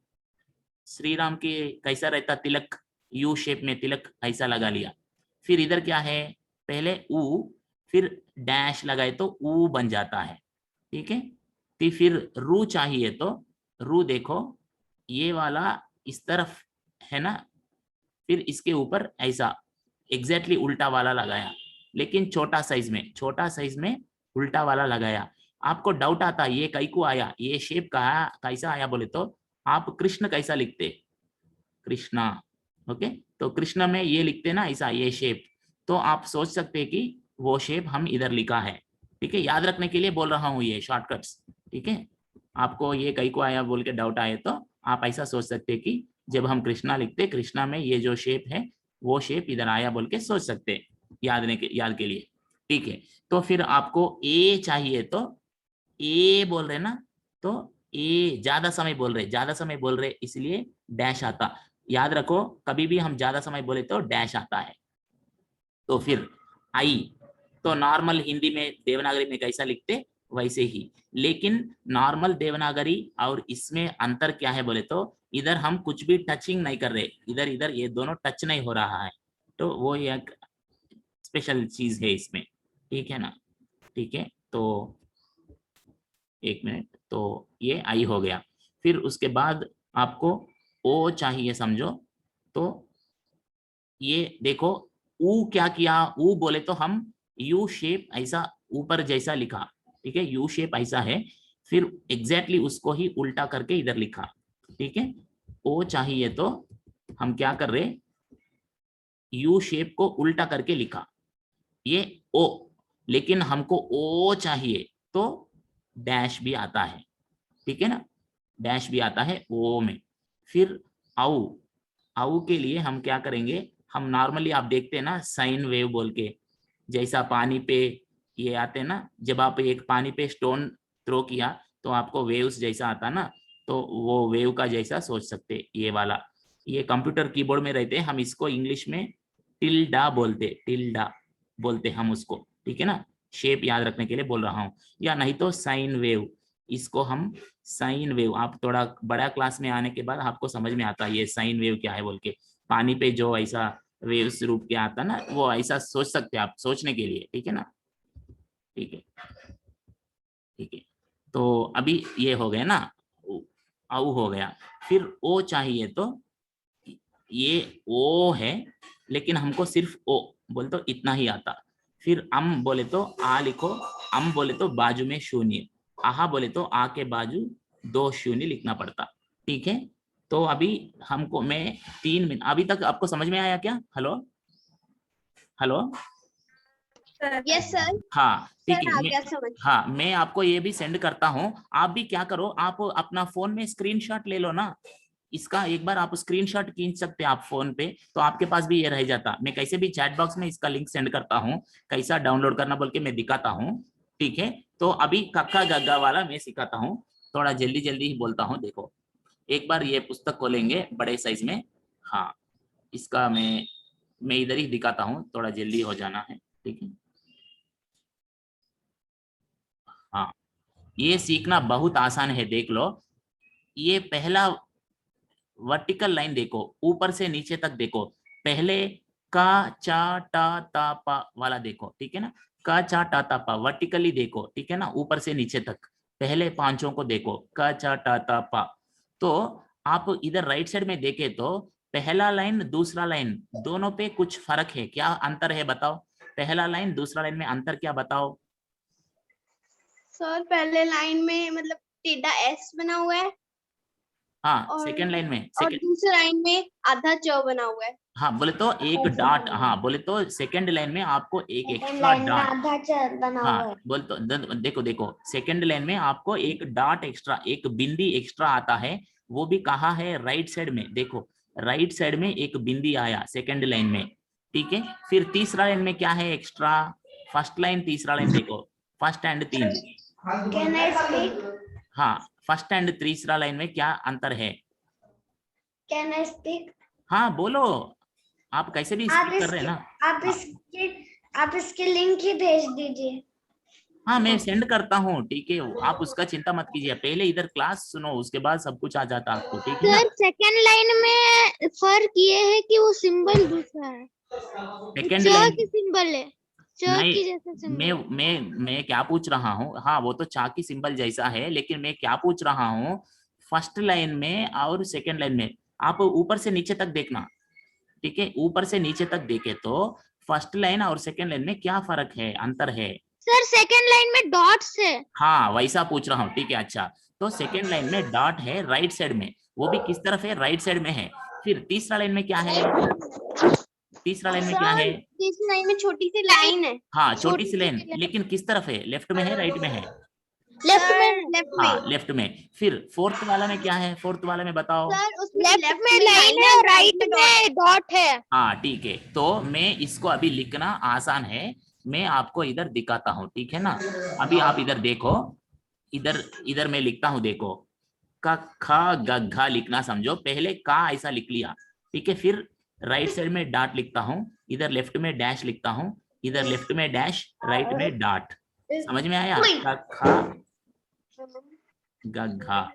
श्री राम के कैसा रहता तिलक, यू शेप में तिलक ऐसा लगा लिया। फिर इधर क्या है, पहले ऊ, फिर डैश लगाए तो ऊ बन जाता है, ठीक है। फिर रू चाहिए तो रू देखो, ये वाला इस तरफ है ना, फिर इसके ऊपर ऐसा एग्जैक्टली उल्टा वाला लगाया, लेकिन छोटा साइज में उल्टा वाला लगाया। आपको डाउट आता ये कई को आया, ये शेप कहा कैसा आया बोले तो, आप कृष्ण कैसा लिखते, कृष्णा, ओके। तो कृष्ण में ये लिखते ना ऐसा, ये शेप, तो आप सोच सकते हैं कि वो शेप हम इधर लिखा है, ठीक है। याद रखने के लिए बोल रहा हूँ ये शॉर्टकट्स, ठीक है। आपको ये कई को आया बोल के डाउट आए तो आप ऐसा सोच सकते हैं कि जब हम कृष्णा लिखते, कृष्णा में ये जो शेप है वो शेप इधर आया बोल के सोच सकते हैं, याद के लिए, ठीक है। तो फिर आपको ए चाहिए तो ए बोल रहे ना, तो ए ज्यादा समय बोल रहे इसलिए डैश आता। याद रखो कभी भी हम ज्यादा समय बोले तो डैश आता है, तो फिर आई तो नॉर्मल हिंदी में देवनागरी में कैसा लिखते वैसे ही, लेकिन नॉर्मल देवनागरी और इसमें अंतर क्या है बोले तो इधर हम कुछ भी टचिंग नहीं कर रहे, इधर इधर ये दोनों टच नहीं हो रहा है, तो वो एक स्पेशल चीज है इसमें, ठीक है ना। ठीक है, तो एक मिनट, तो ये आई हो गया। फिर उसके बाद आपको ओ चाहिए समझो, तो ये देखो ऊ क्या किया, ऊ बोले तो हम यू शेप ऐसा ऊपर जैसा लिखा, ठीक है, यू शेप ऐसा है, फिर एग्जैक्टली उसको ही उल्टा करके इधर लिखा, ठीक है। ओ चाहिए तो हम क्या कर रहे, यू शेप को उल्टा करके लिखा, ये ओ, लेकिन हमको ओ चाहिए तो डैश भी आता है, ठीक है ना, डैश भी आता है ओ में। फिर आउ, आउ के लिए हम क्या करेंगे, हम नॉर्मली आप देखते हैं ना साइन वेव बोल के, जैसा पानी पे ये आते हैं ना, जब आप एक पानी पे स्टोन थ्रो किया तो आपको वेव्स जैसा आता ना, तो वो वेव का जैसा सोच सकते, ये वाला, ये कंप्यूटर कीबोर्ड में रहते हैं, हम इसको इंग्लिश में टिल्डा बोलते, टिल्डा बोलते हम उसको, ठीक है ना, शेप याद रखने के लिए बोल रहा हूँ। या नहीं तो साइन वेव, इसको हम साइन वेव, आप थोड़ा बड़ा क्लास में आने के बाद आपको समझ में आता है ये साइन वेव क्या है बोल के, पानी पे जो ऐसा वेव्स रूप के आता ना, वो ऐसा सोच सकते हैं आप सोचने के लिए, ठीक है ना, ठीक है, ठीक है। तो अभी ये हो गया ना, आउ हो गया। फिर ओ चाहिए तो ये ओ है, लेकिन हमको सिर्फ ओ बोले तो इतना ही आता। फिर अम बोले तो आ लिखो, अम बोले तो बाजू में शून्य, आहा बोले तो आ के बाजू 2 शून्य लिखना पड़ता, ठीक है। तो अभी हमको मैं 3 मिनट, अभी तक आपको समझ में आया क्या? हेलो हेलो, यस सर, हाँ ठीक सर आ है, गया समझ। हाँ मैं आपको ये भी सेंड करता हूँ, आप भी क्या करो, आप अपना फोन में स्क्रीनशॉट ले लो ना, इसका एक बार आप स्क्रीनशॉट खींच सकते हैं आप फोन पे, तो आपके पास भी ये रह जाता। मैं कैसे भी चैट बॉक्स में इसका लिंक सेंड करता हूँ, कैसा डाउनलोड करना बोल के मैं दिखाता हूँ, ठीक है। तो अभी कक्का गग्गा वाला मैं सिखाता हूँ, थोड़ा जल्दी जल्दी ही बोलता हूँ। देखो एक बार ये पुस्तक खोलेंगे बड़े साइज में, हाँ इसका मैं इधर ही दिखाता हूँ, थोड़ा जल्दी हो जाना है, ठीक है। हाँ ये सीखना बहुत आसान है, देख लो, ये पहला वर्टिकल लाइन देखो, ऊपर से नीचे तक देखो, पहले का चा टा ता पा वाला देखो, ठीक है ना, का चा टा ता पा वर्टिकली देखो, ठीक है ना, ऊपर से नीचे तक पहले पांचों को देखो, का चा टा ता पा। तो आप इधर राइट साइड में देखे तो पहला लाइन दूसरा लाइन दोनों पे कुछ फर्क है, क्या अंतर है बताओ, पहला लाइन दूसरा लाइन में अंतर क्या बताओ। सर पहले लाइन में मतलब टेढ़ा एस बना हुआ है, हाँ और सेकेंड लाइन में, और दूसरे लाइन में आधा च बना हुआ है। हाँ बोले तो एक डॉट, हाँ बोले तो सेकंड लाइन में आपको एक एक्स्ट्रा लाइन में डॉट, आधा चर बना हुआ हाँ है। बोल तो देखो देखो सेकंड लाइन में आपको एक डॉट एक्स्ट्रा, एक बिंदी एक्स्ट्रा आता है, वो भी कहाँ है, राइट साइड में देखो, राइट साइड में एक बिंदी आया सेकंड लाइन में, ठीक है। फिर तीसरा लाइन में क्या है एक्स्ट्रा, फर्स्ट लाइन तीसरा लाइन देखो, first and 3, can I speak, हाँ फर्स्ट एंड तीसरा लाइन में क्या अंतर है, कैन आई स्पीक, हाँ बोलो, आप कैसे भी आप स्पीक कर रहे हैं इसके ना, आप इसके लिंक ही भेज दीजिए। हाँ मैं सेंड करता हूँ, ठीक है, आप उसका चिंता मत कीजिए, पहले इधर क्लास सुनो उसके बाद सब कुछ आ जाता आपको, ठीक है ना। सर सेकंड लाइन में फर्क ये है कि वो सिंबल दूसरा है, सेकंड च लाइन की सिंबल है, च नहीं, की जैसा सिंबल। मैं क्या पूछ रहा हूँ, हाँ वो तो चा की सिंबल जैसा है, लेकिन मैं क्या पूछ रहा हूँ, फर्स्ट लाइन में और सेकंड लाइन में आप ऊपर से नीचे तक देखना, ठीक है, ऊपर से नीचे तक देखे तो फर्स्ट लाइन और सेकंड लाइन में क्या फर्क है, अंतर है। सर सेकंड लाइन में डॉट्स है। हाँ वैसा पूछ रहा हूँ, ठीक है, अच्छा तो सेकेंड लाइन में डॉट है राइट साइड में, वो भी किस तरफ है, राइट साइड में है। फिर तीसरा लाइन में क्या है, तीसरा लाइन में क्या है, तीसरी लाइन में छोटी सी लाइन है, हाँ छोटी सी लाइन, लेकिन किस तरफ है, लेफ्ट में है राइट में है, लेफ्ट में, लेफ्ट में। हाँ लेफ्ट में। फिर फोर्थ वाला में क्या है, फोर्थ वाला में बताओ, सर उसमें लेफ्ट में लाइन है, राइट में डॉट है। हाँ ठीक है, तो मैं इसको अभी लिखना आसान है, मैं आपको इधर दिखाता हूँ, ठीक है ना। अभी आप इधर देखो, इधर इधर मैं लिखता हूँ, देखो का खा गघा लिखना समझो, पहले का ऐसा लिख लिया, ठीक है, फिर राइट साइड में डॉट लिखता हूँ, इधर लेफ्ट में डैश लिखता हूँ, इधर लेफ्ट में डैश, राइट में डॉट। समझ में आया? कखा गघा,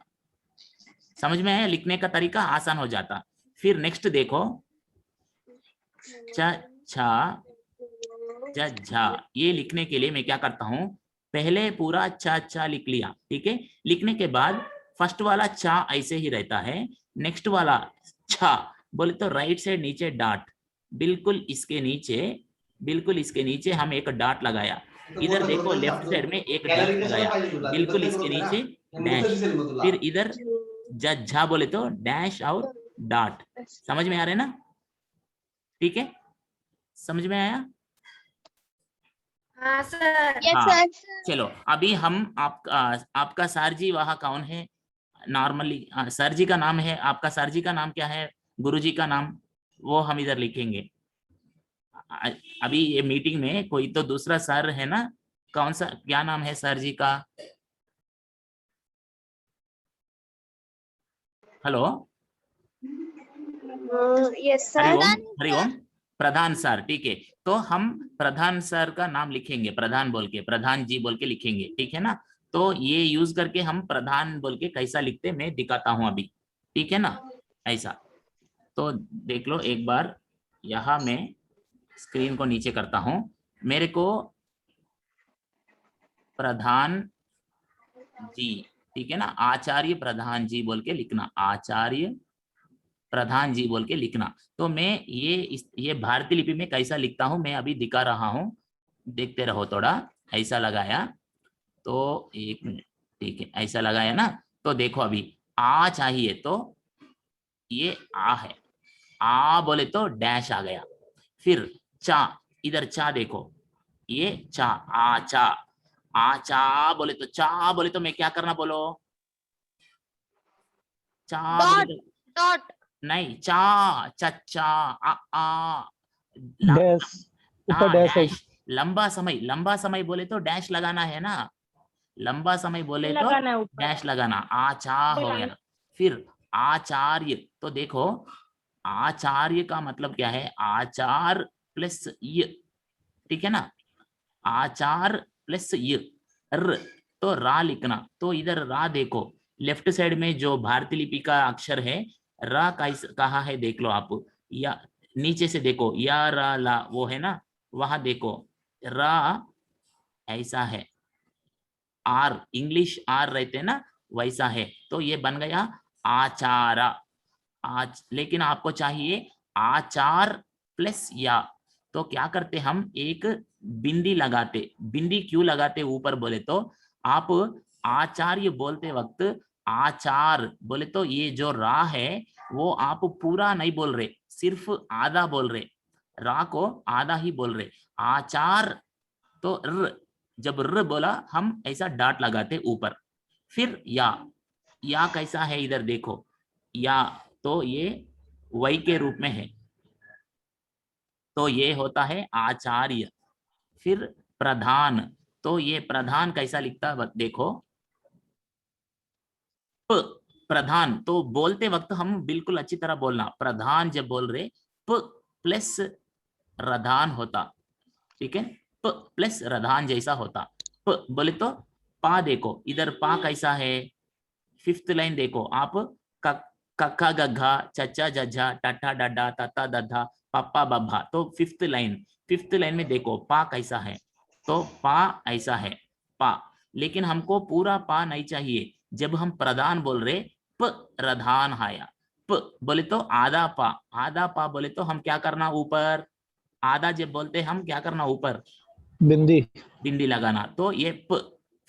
समझ में आया? लिखने का तरीका आसान हो जाता। फिर नेक्स्ट देखो, च छा झा, ये लिखने के लिए मैं क्या करता हूँ, पहले पूरा चा लिख लिया, ठीक है। लिखने के बाद फर्स्ट वाला चा ऐसे ही रहता है, नेक्स्ट वाला छा बोले तो राइट साइड नीचे डॉट, बिल्कुल इसके नीचे हम एक डॉट लगाया। इधर देखो लेफ्ट साइड में एक डॉट लगाया, बिल्कुल इसके नीचे डैश। फिर इधर झा बोले तो डैश और डॉट। समझ में आ रहा है ना? ठीक है, समझ में आया? हाँ सर। यस हाँ, सर। चलो अभी हम आपका सर जी वहाँ कौन है नॉर्मली? सर जी का नाम है आपका, सर जी का नाम क्या है, गुरुजी का नाम, वो हम इधर लिखेंगे। अभी ये मीटिंग में कोई तो दूसरा सर है ना, कौन सा, क्या नाम है सर जी का? Hello, yes Hariom, sir. Hariom, Pradhan sir, ठीक है। तो हम प्रधान सर का नाम लिखेंगे, प्रधान बोल के, प्रधान जी बोल के लिखेंगे, ठीक है ना। तो ये यूज करके हम प्रधान बोल के कैसा लिखते मैं दिखाता हूं अभी, ठीक है ना, ऐसा। तो देख लो एक बार, यहां मैं स्क्रीन को नीचे करता हूं, मेरे को प्रधान जी, ठीक है ना, आचार्य प्रधान जी बोल के लिखना, आचार्य प्रधान जी बोल के लिखना। तो मैं ये भारतीय लिपि में कैसा लिखता हूं मैं अभी दिखा रहा हूं, देखते रहो थोड़ा। ऐसा लगाया तो एक मिनट, ठीक है, ऐसा लगाया ना। तो देखो अभी आ चाहिए तो ये आ है, आ बोले तो डैश आ गया। फिर चा, इधर चा देखो, ये चा, आ चा बोले तो मैं क्या करना बोलो, चा बोले डॉट तो डॉट। नहीं, चा चच्चा आ ला, डैश, ऊपर हाँ डैश है। डैश। लंबा समय बोले तो डैश लगाना है ना, लंबा समय बोले तो लगाना है ऊपर। डैश लगाना, आचा हो गया। फिर आचार्य, तो देखो आचार्य का मतलब क्या है, आचार प्लस य, ठीक है ना, आचार प्लस य, र, तो रा लिखना। तो इधर रा देखो, लेफ्ट साइड में जो भारतीय लिपि का अक्षर है, रा कहाँ है देख लो आप, या नीचे से देखो, या रा ला वो है ना, वहां देखो रा ऐसा है, आर इंग्लिश आर रहते हैं ना, वैसा है। तो ये बन गया आचारा, आज, लेकिन आपको चाहिए आचार प्लस या। तो क्या करते हम, एक बिंदी लगाते, बिंदी क्यों लगाते ऊपर बोले तो, आप आचार्य बोलते वक्त आचार बोले तो ये जो रा है वो आप पूरा नहीं बोल रहे, सिर्फ आधा बोल रहे, रा को आधा ही बोल रहे। आचार तो र, जब र बोला हम ऐसा डॉट लगाते ऊपर। फिर या कैसा है इधर देखो, या तो ये वही के रूप में है, तो ये होता है आचार्य। फिर प्रधान, तो ये प्रधान कैसा लिखता है देखो, प, प्रधान तो बोलते वक्त हम बिल्कुल अच्छी तरह बोलना, प्रधान जब बोल रहे प प्लस रधान होता, ठीक है, प प्लस रधान जैसा होता। प बोले तो पा देखो, इधर पा कैसा है, फिफ्थ लाइन देखो आप, कक्का गघा चचा जझा टटा डडा तता दधा पप्पा बब्बा। तो फिफ्थ लाइन में देखो पा कैसा है, तो पा ऐसा है, पा। लेकिन हमको पूरा पा नहीं चाहिए, जब हम प्रधान बोल रहे प रधान आया, प बोले तो आधा पा, आधा पा बोले तो हम क्या करना ऊपर, आधा जब बोलते हम क्या करना ऊपर, बिंदी। बिंदी लगाना। तो ये प।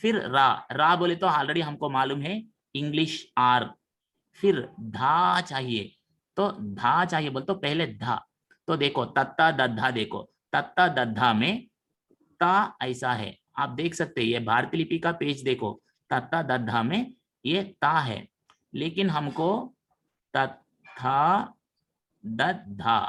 फिर रा बोले तो ऑलरेडी हमको मालूम है इंग्लिश आर। फिर धा चाहिए, तो धा चाहिए बोल तो पहले धा। तो देखो तत्ता दद्धा, देखो तत्ता दद्धा में ता ऐसा है, आप देख सकते हैं, ये भारतीय लिपि का पेज देखो, तत्ता दद्धा में ये ता है, लेकिन हमको तत्था दद्धा,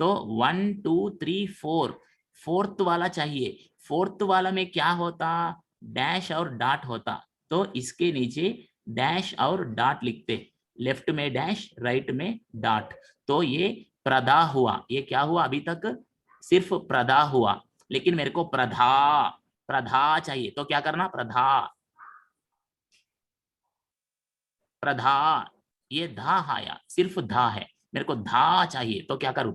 तो 1 2 3 4, फोर्थ वाला चाहिए। फोर्थ वाला में क्या होता, डैश और डॉट होता, तो इसके नीचे डैश और डॉट लिखते, लेफ्ट में डैश राइट में डॉट। तो ये प्रधा हुआ, ये क्या हुआ अभी तक सिर्फ प्रधा हुआ, लेकिन मेरे को प्रधा प्रधा चाहिए, तो क्या करना, प्रधा प्रधा, ये धा आया, सिर्फ धा है, मेरे को धा चाहिए, तो क्या करूं,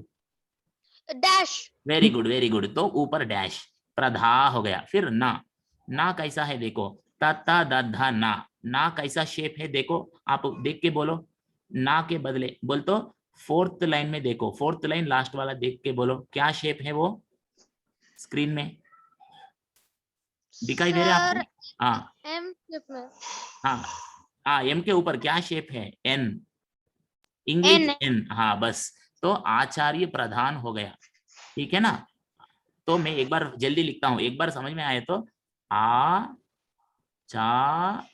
डैश। वेरी गुड, तो ऊपर डैश, प्रधा हो गया। फिर ना, ना कैसा है देखो, ता धा ना, ना कैसा शेप है देखो, आप देख के बोलो, ना के बदले बोल तो फोर्थ लाइन में देखो, फोर्थ लाइन लास्ट वाला देख के बोलो क्या शेप है वो, स्क्रीन में दिखाई दे रहा है सर आपको? हाँ एम शेप में। हाँ हाँ, एम के ऊपर क्या शेप है, एन, इंग्लिश एन। एन, हाँ बस, तो आचार्य प्रधान हो गया, ठीक है ना। तो मैं एक बार जल्दी लिखता हूं, एक बार समझ में आए तो, आ चा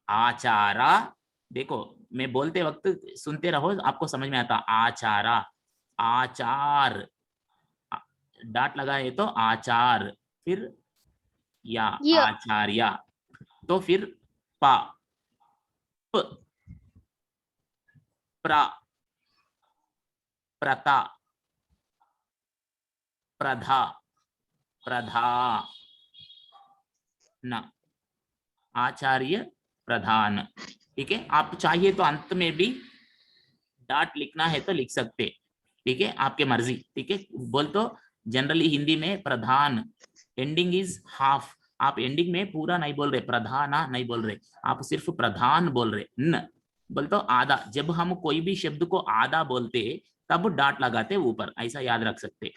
आचारा, देखो मैं बोलते वक्त सुनते रहो, आपको समझ में आता, आचारा, आचार, डाट लगा है तो आचार, फिर या य। आचार्या, तो फिर पा, प, प्रा, प्रता, प्रधा, प्रधा, न, आचार्य प्रधान, ठीक है। आप चाहिए तो अंत में भी डाट लिखना है तो लिख सकते, ठीक है, आपके मर्जी, ठीक है। बोल तो जनरली हिंदी में प्रधान एंडिंग इज हाफ, आप एंडिंग में पूरा नहीं बोल रहे, प्रधाना नहीं बोल रहे, आप सिर्फ प्रधान बोल रहे, न बोल तो आधा, जब हम कोई भी शब्द को आधा बोलते तब डाट लगाते ऊपर, ऐसा याद रख सकते।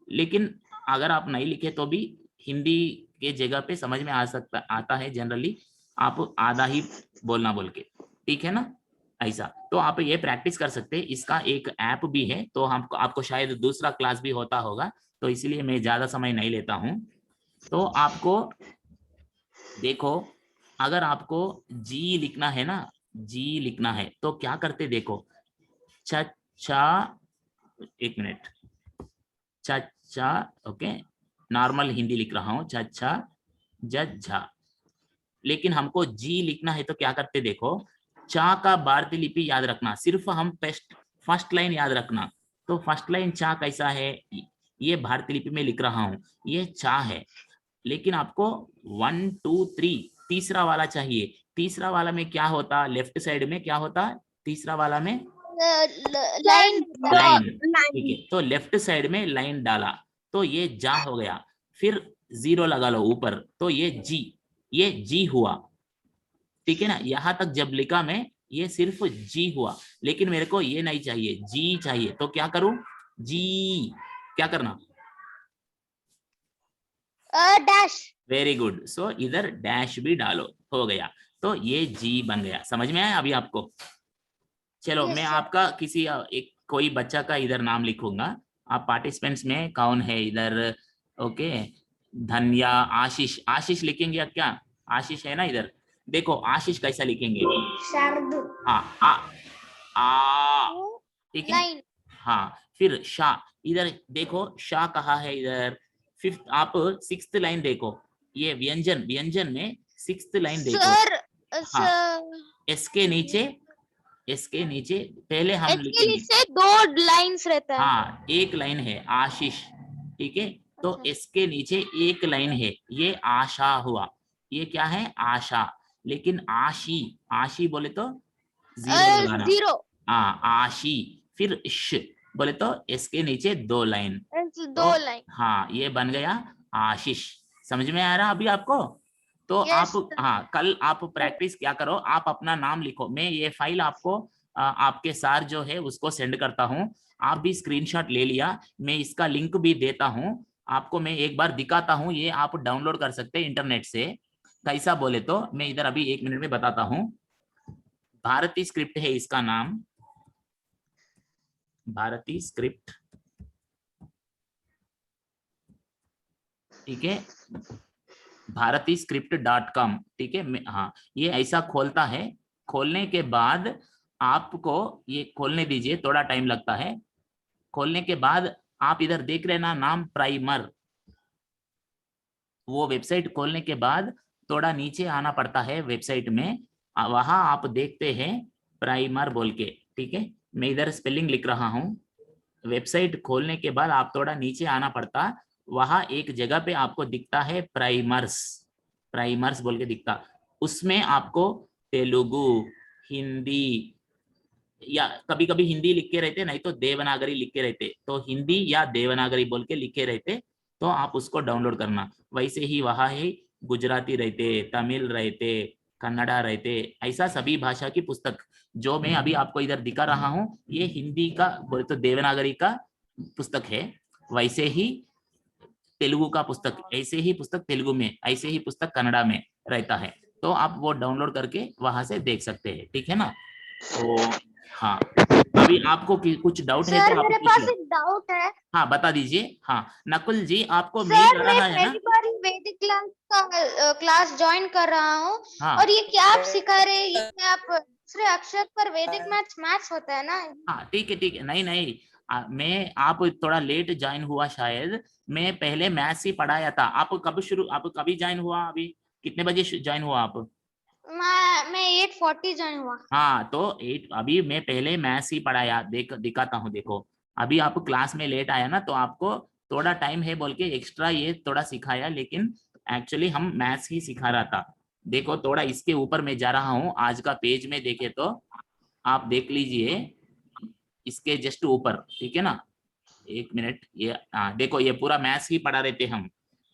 लेकिन अगर आप नहीं लिखे तो भी हिंदी के जगह पे समझ में आ सकता, आता है जनरली, आप आधा ही बोलना बोल के, ठीक है ना, ऐसा। तो आप ये प्रैक्टिस कर सकते हैं, इसका एक ऐप भी है, तो हमको आपको शायद दूसरा क्लास भी होता होगा, तो इसलिए मैं ज्यादा समय नहीं लेता हूं। तो आपको देखो, अगर आपको जी लिखना है ना, जी लिखना है तो क्या करते देखो, चचा, एक मिनट, चचा, ओके, नॉर्मल हिंदी लिख रहा हूं, चचा जज्झा, लेकिन हमको जी लिखना है तो क्या करते देखो, चा का भारतीय लिपि याद रखना, सिर्फ हम फर्स्ट लाइन याद रखना, तो फर्स्ट लाइन चा कैसा है, ये भारतीय लिपि में लिख रहा हूं, ये चा है, लेकिन आपको 1 2 3 तीसरा वाला चाहिए, तीसरा वाला में क्या होता, लेफ्ट साइड में क्या होता, तीसरा वाला में लाइन। लाइन, ठीक है, तो लेफ्ट साइड में लाइन डाला, तो ये जा हो गया, फिर जीरो लगा लो ऊपर, तो ये जी हुआ, ठीक है ना। यहां तक जब लिखा मैं, ये सिर्फ जी हुआ, लेकिन मेरे को ये नहीं चाहिए, जी चाहिए, तो क्या करूं, जी, क्या करना, डैश। वेरी गुड, सो इधर डैश भी डालो, हो गया, तो ये जी बन गया, समझ में आया अभी आपको। चलो मैं यस सर। आपका किसी एक कोई बच्चा का इधर नाम लिखूंगा, आप पार्टिसिपेंट्स में कौन है इधर, ओके, धन्या, आशीष, आशीष लिखेंगे या क्या, आशीष है ना इधर, देखो आशीष कैसा लिखेंगे, शार्दुल। हाँ आ, ठीक है, लाइन। हाँ, फिर शाह, इधर देखो शाह कहाँ है इधर, फिफ्थ, आप सिक्स्थ लाइन देखो, ये व्यंजन, व्यंजन में सिक्स्थ लाइन देखो, सर हाँ, सर एस के नीचे, एस के नीचे पहले हम एच के लिखेंगे, नीचे 2 लाइंस रहता है। हाँ एक लाइन है आशीष, ठीक है, तो अच्छा। एस के नीचे एक लाइन है, ये आशा हुआ, ये क्या है आशा, लेकिन आशी, आशी बोले तो जीरो लगाना, 0। हाँ आशी, फिर श बोले तो एस के नीचे 2 लाइन, 2 तो लाइन। हाँ ये बन गया आशीष, समझ में आ रहा अभी आपको। तो यस आप हाँ, कल आप प्रैक्टिस क्या करो, आप अपना नाम लिखो, मैं ये फाइल आपको आपके सार जो है उसको सेंड करता हूँ, आप भी स्क्रीनशॉट ले लिया, मैं इसका लिंक भी देता हूँ आपको, मैं एक बार दिखाता हूँ, ये आप डाउनलोड कर सकते हैं इंटरनेट से, कैसा बोले तो मैं इधर अभी 1 मिनट में बताता हूँ। भारती स्क्रिप्ट है इसका नाम, भारती स्क्रिप्ट, ठीक है, भारती script.com, ठीक है, हाँ ये ऐसा खोलता है, खोलने के बाद आपको ये खोलने दीजिए, थोड़ा टाइम लगता है, खोलने के बाद आप इधर देख रहे ना नाम प्राइमर, वो वेबसाइट खोलने के बाद थोड़ा नीचे आना पड़ता है वेबसाइट में, वहां आप देखते हैं प्राइमर बोल के, ठीक है, मैं इधर स्पेलिंग लिख रहा हूं, वेबसाइट खोलने के बाद आप थोड़ा नीचे आना पड़ता, वहां एक जगह पे आपको दिखता है प्राइमर्स, प्राइमर्स बोल के दिखता, उसमें आपको तेलुगु, हिंदी, या कभी कभी हिंदी लिख के रहते, नहीं तो देवनागरी लिख के रहते, तो हिंदी या देवनागरी बोल के लिखे रहते, तो आप उसको डाउनलोड करना। वैसे ही वहां है गुजराती रहते, तमिल रहते, कन्नड़ा रहते, ऐसा सभी भाषा की पुस्तक जो मैं अभी आपको इधर दिखा रहा हूँ, ये हिंदी का बोले तो देवनागरी का पुस्तक है। वैसे ही तेलुगु का पुस्तक, ऐसे ही पुस्तक तेलुगु में, ऐसे ही पुस्तक कन्नड़ा में रहता है, तो आप वो डाउनलोड करके वहां से देख सकते हैं, ठीक है ना। तो हाँ, अभी आपको कुछ डाउट है सर तो आप मेरे पूछ पास लो। एक डाउट है। हाँ बता दीजिए। हाँ नकुल जी, आपको सर मेल आ मैं रहा है ना? पहली बार ही वैदिक क्लास का क्लास ज्वाइन कर रहा हूँ, हाँ और ये क्या आप सिखा रहे हैं? ये आप दूसरे अक्षर पर वैदिक मैथ्स होता है ना? हाँ ठीक है ठीक है, नहीं नहीं, मैं आप थोड़ा लेट ज्वाइन हुआ शायद, मैं पहले मैथ्स ही पढ़ाया था। आप कब शुरू, आप कभी ज्वाइन हुआ, अभी कितने बजे ज्वाइन हुआ आप? मैं 8:40 ज्वाइन हुआ। हाँ तो 8, अभी मैं पहले मैथ्स ही पढ़ाया, दिखाता हूँ देखो। अभी आप क्लास में लेट आया ना, तो आपको थोड़ा टाइम है बोल के एक्स्ट्रा ये थोड़ा सिखाया, लेकिन एक्चुअली हम मैथ्स ही सिखा रहा था। देखो थोड़ा इसके ऊपर मैं जा रहा हूँ, आज का पेज में देखे तो आप देख लीजिए, इसके जस्ट ऊपर, ठीक है ना। एक मिनट, ये देखो ये पूरा मैथ्स ही पढ़ा रहे थे हम।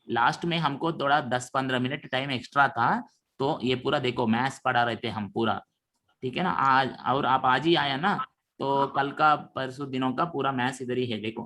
लास्ट में हमको थोड़ा 10-15 मिनट टाइम एक्स्ट्रा था, तो ये पूरा देखो मैथ्स पढ़ा रहे थे हम पूरा, ठीक है ना। आज और आप आज ही आया ना, तो कल का परसों दिनों का पूरा मैथ्स इधर ही है देखो,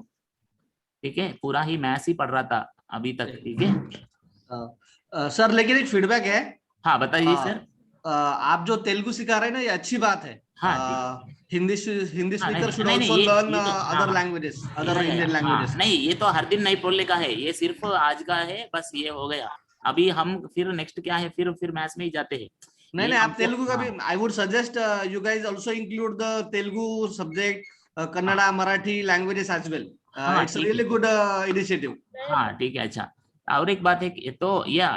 ठीक है, पूरा ही मैथ्स ही पढ़ रहा था अभी तक, ठीक है। सर लेकिन एक फीडबैक है। हाँ बताइए सर। आप जो तेलुगु सिखा रहे हैं ना, ये अच्छी बात है। हाँ ठीक। हिंदी हिंदी हाँ, स्पीकर शुड नहीं नहीं, आल्सो लर्न ये तो हाँ अदर हाँ, लैंग्वेजेस, अदर इंडियन हाँ लैंग्वेजेस। नहीं, ये तो हर दिन नहीं बोलने का है, ये सिर्फ आज का है बस, ये हो गया। अभी हम फिर नेक्स्ट क्या है, फिर मैथ्स में ही जाते हैं। नहीं ये नहीं, आप हमको तेलुगु का भी, हाँ I would suggest you guys also include the Telugu subject, Kannada, Marathi languages as well. हाँ इट्स ठीक रियली है। Good initiative. हाँ ठीक है, अच्छा। और एक बात है कि तो या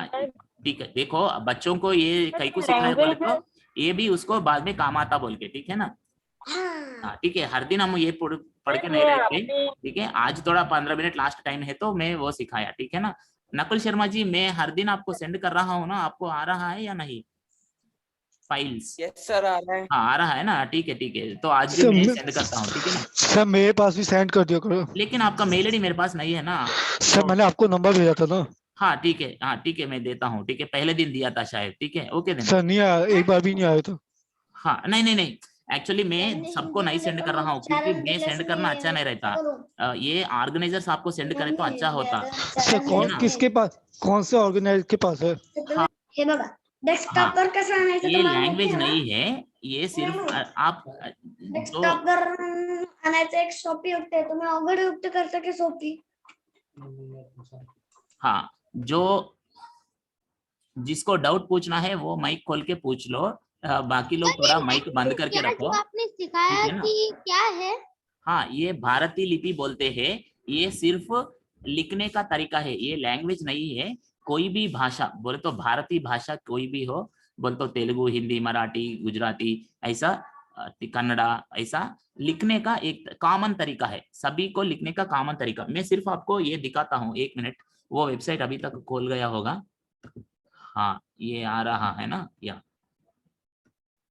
ठीक है, देखो बच्चों को ये कई को सीखना है बोले तो ये भी उसको बाद में काम आता बोल के, ठीक है ना। हाँ ठीक है, हर दिन हम ये पढ़ के नहीं रहते, ठीक है। आज थोड़ा 15 मिनट लास्ट टाइम है तो मैं वो सिखाया, ठीक है ना। नकुल शर्मा जी, मैं हर दिन आपको सेंड कर रहा हूँ ना, आपको आ रहा है या नहीं फाइल्स? यस सर, आ रहा है। हाँ आ रहा है ना, ठीक है, तो आज भी सर मैं सेंड करता हूँ, ठीक है ना। सर मेरे पास भी सेंड कर दिया करो। लेकिन आपका मेल आईडी मेरे पास नहीं है ना। सर मैंने आपको नंबर भेजा था ना। हाँ ठीक है, हाँ ठीक है, मैं देता हूँ, ठीक है, पहले दिन दिया था शायद, ठीक है, ओके देन। सर नहीं आया, एक बार भी नहीं आया तो। हाँ नहीं नहीं नहीं, एक्चुअली मैं सबको नहीं सेंड कर रहा हूँ, क्योंकि मैं सेंड करना अच्छा नहीं रहता। ये ऑर्गेनाइजर्स आपको सेंड करे तो अच्छा होता, सर कौन, किसके पास, कौन से ऑर्गेनाइजर के पास है? हाँ हे बघा डेस्कटॉप पर कसं आणायचं ये तुम्हाला लैंग्वेज माहिती आहे ना? नहीं है, ये सिर्फ आप जो डेस्कटॉप पर आणायचं एक सोपी युक्त आहे. तुम्ही अवघड युक्त करता की सोपी? हाँ, जो जिसको डाउट पूछना है वो माइक खोल के पूछ लो, बाकी लोग थोड़ा माइक बंद करके क्या रखो, जो आपने ठीक सिखाया है ना। कि क्या है? हाँ ये भारतीय लिपि बोलते हैं, ये सिर्फ लिखने का तरीका है, ये लैंग्वेज नहीं है। कोई भी भाषा बोले तो, भारतीय भाषा कोई भी हो बोले तो, तेलुगु, हिंदी, मराठी, गुजराती, ऐसा कन्नड़ा, ऐसा लिखने का एक कॉमन तरीका है, सभी को लिखने का कॉमन तरीका। मैं सिर्फ आपको ये दिखाता हूँ, एक मिनट, वो वेबसाइट अभी तक खोल गया होगा। हाँ ये आ रहा है ना, या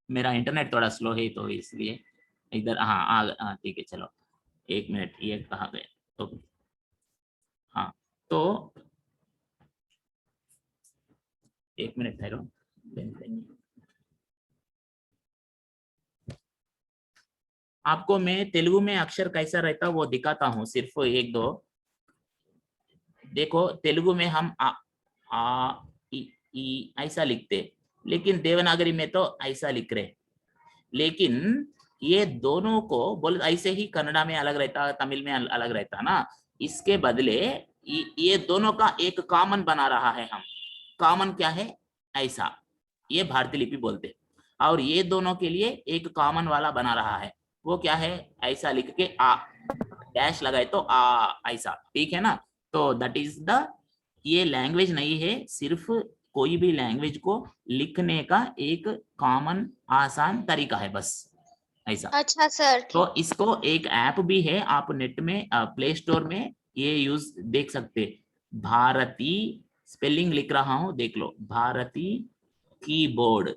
मेरा इंटरनेट थोड़ा स्लो है तो इसलिए इधर, हाँ ठीक है, चलो एक मिनट, ये कहाँ गए तो, हाँ तो एक मिनट ठहरो, आपको मैं तेलुगु में अक्षर कैसा रहता वो दिखाता हूँ, सिर्फ एक दो। देखो तेलुगु में हम आ ई ऐसा लिखते, लेकिन देवनागरी में तो ऐसा लिख रहे। लेकिन ये दोनों को बोल, ऐसे ही कन्नड़ा में अलग रहता, तमिल में अलग रहता ना, इसके बदले ये दोनों का एक कॉमन बना रहा है हम। कॉमन क्या है, ऐसा, ये भारतीय लिपि बोलते। और ये दोनों के लिए एक कॉमन वाला बना रहा है, वो क्या है, ऐसा लिख के आ डैश लगाए तो ऐसा, ठीक है ना। तो दैट इज द, ये लैंग्वेज नहीं है, सिर्फ कोई भी लैंग्वेज को लिखने का एक कॉमन आसान तरीका है बस, ऐसा। अच्छा सर। तो इसको एक ऐप भी है, आप नेट में प्ले स्टोर में ये यूज देख सकते। भारती, स्पेलिंग लिख रहा हूं, देख लो, भारती कीबोर्ड,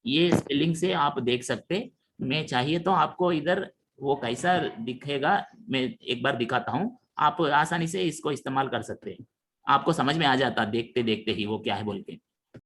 ये स्पेलिंग से आप देख सकते। मैं चाहिए तो आपको इधर वो कैसा दिखेगा मैं एक बार दिखाता हूं, आप आसानी से इसको इस्तेमाल कर सकते हैं, आपको समझ में आ जाता देखते देखते ही वो क्या है बोल के।